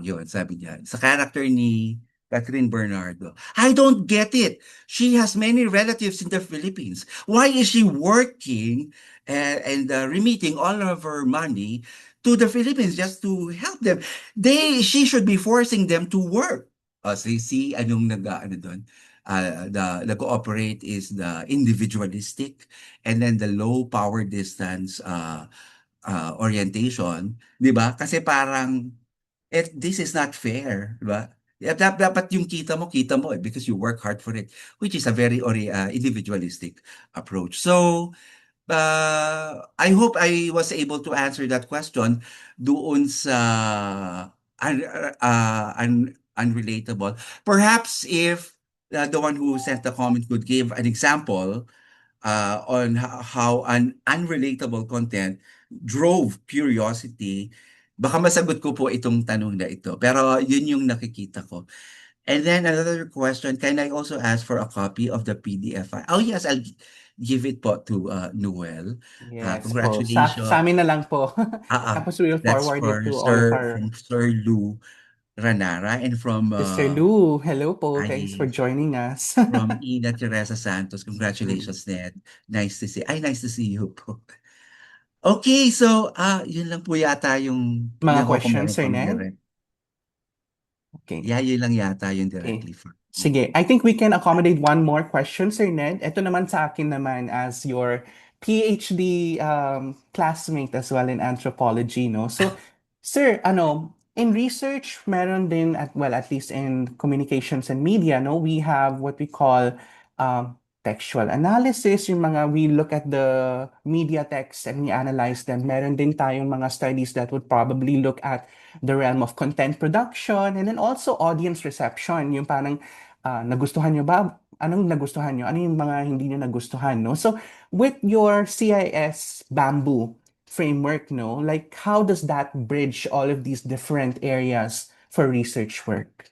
yun, sabi niya. Sa character ni Catherine Bernardo. I don't get it. She has many relatives in the Philippines. Why is she working and remitting all of her money to the Philippines just to help them? She should be forcing them to work. See, anong ano doon? The cooperate is the individualistic, and then the low power distance orientation, 'di ba? Kasi parang this is not fair, di ba? Dapat yung kita mo because you work hard for it, which is a very individualistic approach. So, I hope I was able to answer that question doon sa unrelatable. Perhaps if the one who sent the comment could give an example on how an unrelatable content drove curiosity, baka masagot ko po itong tanong na ito. Pero yun yung nakikita ko. And then another question, can I also ask for a copy of the PDF file? Oh yes, I'll give it po to Noel. Yes po. Sa Congratulations. amin na lang po. Ah, Tapos we will that's forward it for to all of our from Sir Lou Ranara and from Sister Lou. Hello po. Thanks for I joining us. from Ina Teresa Santos. Mm. Congratulations, Ned. Nice to see you po. Okay, so yun lang po yata yung Mga I hope questions, meron Sir pang Ned? direct. Okay. Yeah, yun lang yata yung Okay. directly for. Sige, I think we can accommodate one more question, Sir Ned. Ito naman sa akin naman as your PhD classmate as well in anthropology, no? So, Sir, in research, meron din at least in communications and media, no, we have what we call textual analysis, yung mga we look at the media text and we analyze them. Meron din tayong mga studies that would probably look at the realm of content production and then also audience reception, yung parang nagustuhan nyo ba? Anong nagustuhan nyo? Ano yung mga hindi nyo nagustuhan, no? So, with your CIS Bamboo framework, no? Like, how does that bridge all of these different areas for research work?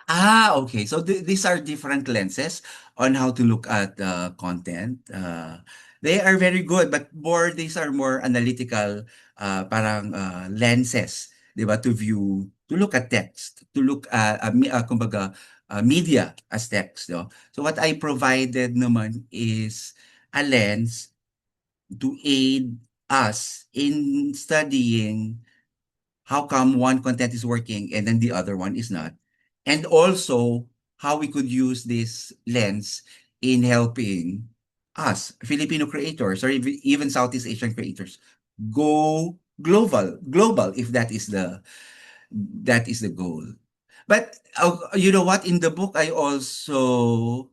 Okay. So these are different lenses on how to look at content. They are very good, but these are more analytical, parang lenses, di ba, to look at text, to look at, kumbaga, media as text. No? So what I provided naman is a lens to aid us in studying how come one content is working and then the other one is not. And also how we could use this lens in helping us, Filipino creators, or even Southeast Asian creators, go global if that is the goal. But you know what? In the book, I also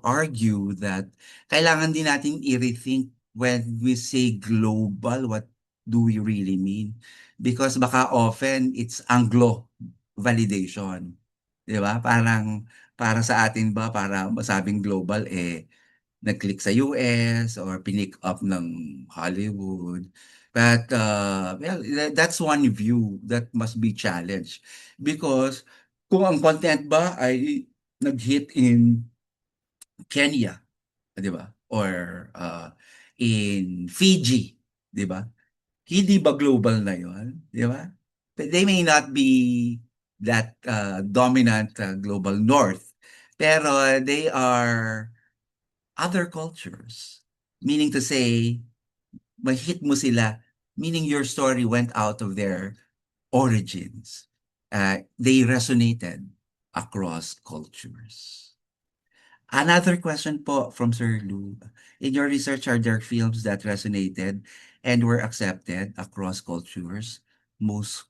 argue that kailangan din natin i-rethink when we say global, what do we really mean? Because baka often it's Anglo validation. Di ba? Para sa atin ba, para masabing global, nag-click sa US or pinick up ng Hollywood. But well, that's one view that must be challenged. Because kung ang content ba ay nag-hit in Kenya, di ba? Or in Fiji, di ba? Hindi ba global na yon, di ba? They may not be that dominant global north, pero they are other cultures. Meaning to say, ma-hit mo sila, meaning your story went out of their origins. They resonated across cultures. Another question po from Sir Lou. In your research, are there films that resonated and were accepted across cultures? Most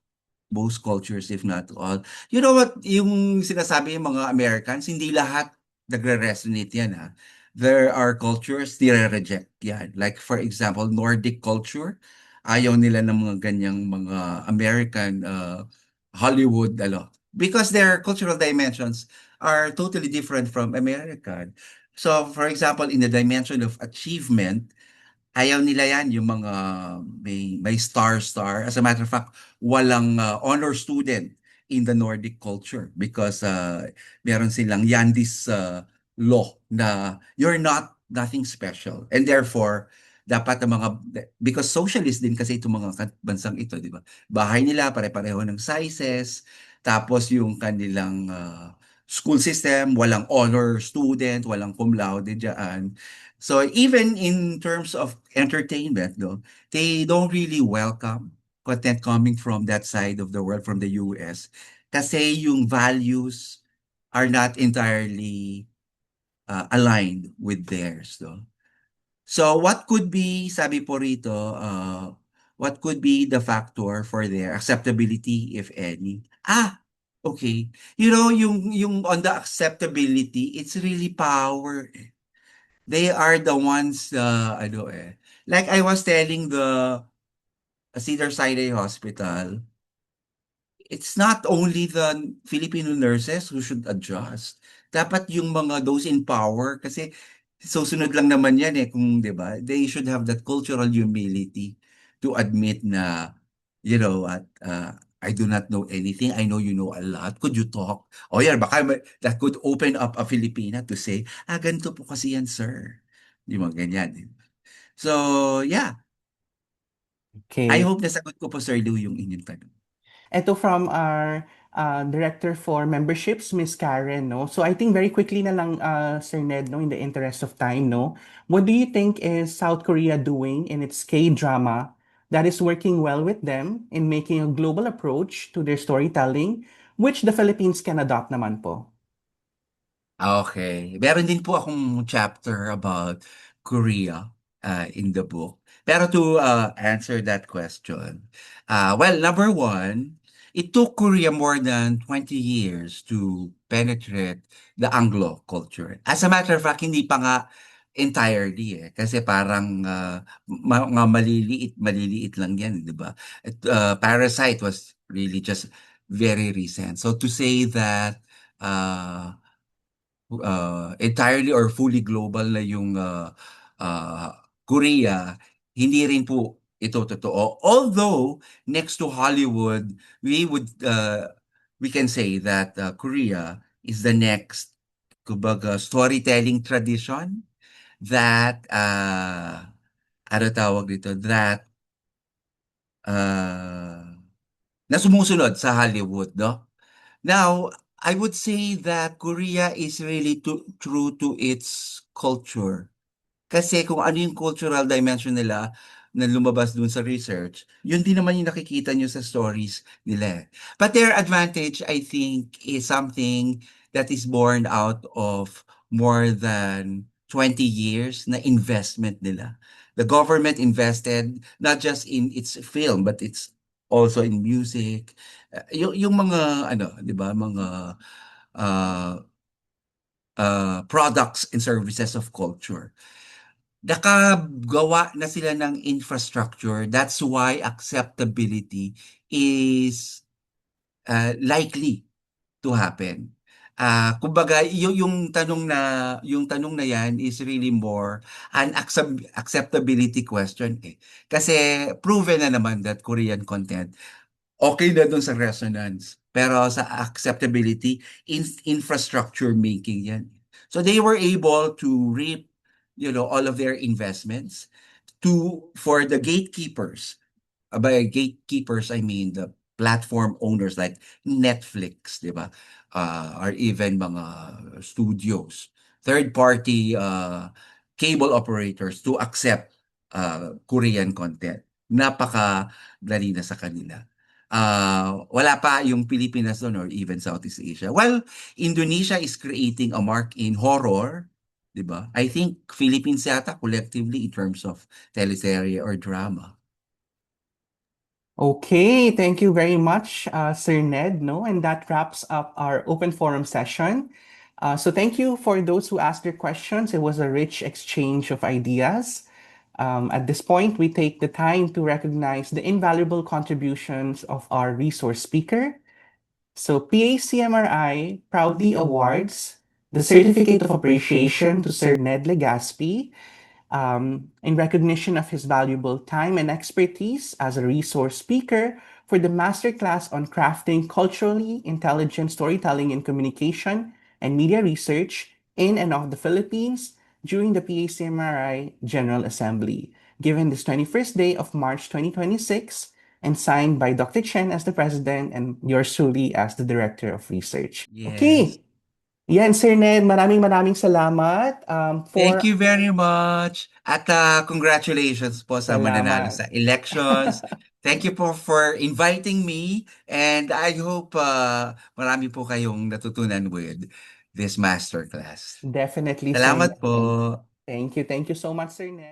most cultures, if not all. You know what, yung sinasabi ng mga Americans, hindi lahat nagre-resonate yan, ha. There are cultures, nire-reject yan. Like for example, Nordic culture, ayaw nila ng mga ganyang mga American Hollywood, because their cultural dimensions are totally different from American. So for example, in the dimension of achievement, ayaw nila yan, yung mga may star. As a matter of fact, walang honor student in the Nordic culture because meron silang Yandis law na you're nothing special. And therefore, dapat ang mga, because socialist din kasi itong mga bansang ito, di ba? Bahay nila pare-pareho ng sizes, tapos yung kanilang school system, walang honor student, walang cum laude dyan. So even in terms of entertainment, though, they don't really welcome content coming from that side of the world, from the US, kasi yung values are not entirely aligned with theirs, though. So what could be, sabi po rito, what could be the factor for their acceptability, if any? Okay. You know, yung on the acceptability, it's really power. They are the ones, like I was telling the Cedar-Sinai Hospital, it's not only the Filipino nurses who should adjust. Dapat yung mga those in power, kasi susunod lang naman yan kung, di ba? They should have that cultural humility to admit na, you know what, I do not know anything. I know you know a lot. Could you talk? O yan, baka that could open up a Filipina to say, ganito po kasi yan, sir. Di ba, ganyan. So, yeah. I Okay. hope nasagot ko po, Sir Lou, yung inyong tanong. Ito from our Director for Memberships, Miss Karen, no? So I think very quickly na lang, Sir Ned, no, in the interest of time, no? What do you think is South Korea doing in its K-drama that is working well with them in making a global approach to their storytelling, which the Philippines can adopt naman po? Okay. Meron din po akong chapter about Korea in the book. Pero to answer that question, well, number one, it took Korea more than 20 years to penetrate the Anglo culture. As a matter of fact, hindi pa nga entirely kasi parang mga maliliit lang yan, di ba? Parasite was really just very recent. So to say that entirely or fully global na yung Korea, hindi rin po ito totoo. Although, next to Hollywood, we can say that Korea is the next, kumbaga, storytelling tradition that, ano tawag dito, that na sumusunod sa Hollywood, no? Now, I would say that Korea is really true to its culture. Kasi kung ano yung cultural dimension nila na lumabas dun sa research, yun din naman yung nakikita nyo sa stories nila. But their advantage, I think, is something that is born out of more than 20 years na investment nila The government invested not just in its film, but it's also in music. Yung mga ano, 'di ba, mga uh, products and services of culture. Nakagawa na sila ng infrastructure. That's why acceptability is likely to happen. Kumbaga yung tanong na yan is really more an acceptability question eh. Kasi proven na naman that Korean content okay na dun sa resonance. Pero sa acceptability, infrastructure making yan. So they were able to reap, all of their investments for the gatekeepers. By gatekeepers, I mean the platform owners like Netflix, di ba? Or even mga studios, third-party cable operators to accept Korean content. Napakadali na sa kanila. Wala pa yung Pilipinas doon or even Southeast Asia. Well, Indonesia is creating a mark in horror, di ba? I think Philippines yata collectively in terms of teleserye or drama. Okay, thank you very much, Sir Ned. No, and that wraps up our open forum session. So thank you for those who asked their questions. It was a rich exchange of ideas. At this point, we take the time to recognize the invaluable contributions of our resource speaker. So PACMRI proudly awards the Certificate of Appreciation to Sir Ned Legaspi in recognition of his valuable time and expertise as a resource speaker for the masterclass on crafting culturally intelligent storytelling in communication and media research in and of the Philippines during the PACMRI General Assembly, given this 21st day of March 2026 and signed by Dr. Chen as the president and yours truly as the director of research. Yes. Okay. Yan, Sir Ned, maraming salamat Thank for you very much. At congratulations po sa mananalo salamat. sa elections. Thank you po for inviting me and I hope marami po kayong natutunan with this masterclass. Definitely, Sir Salamat Ned. po. Thank you. Thank you so much, Sir Ned.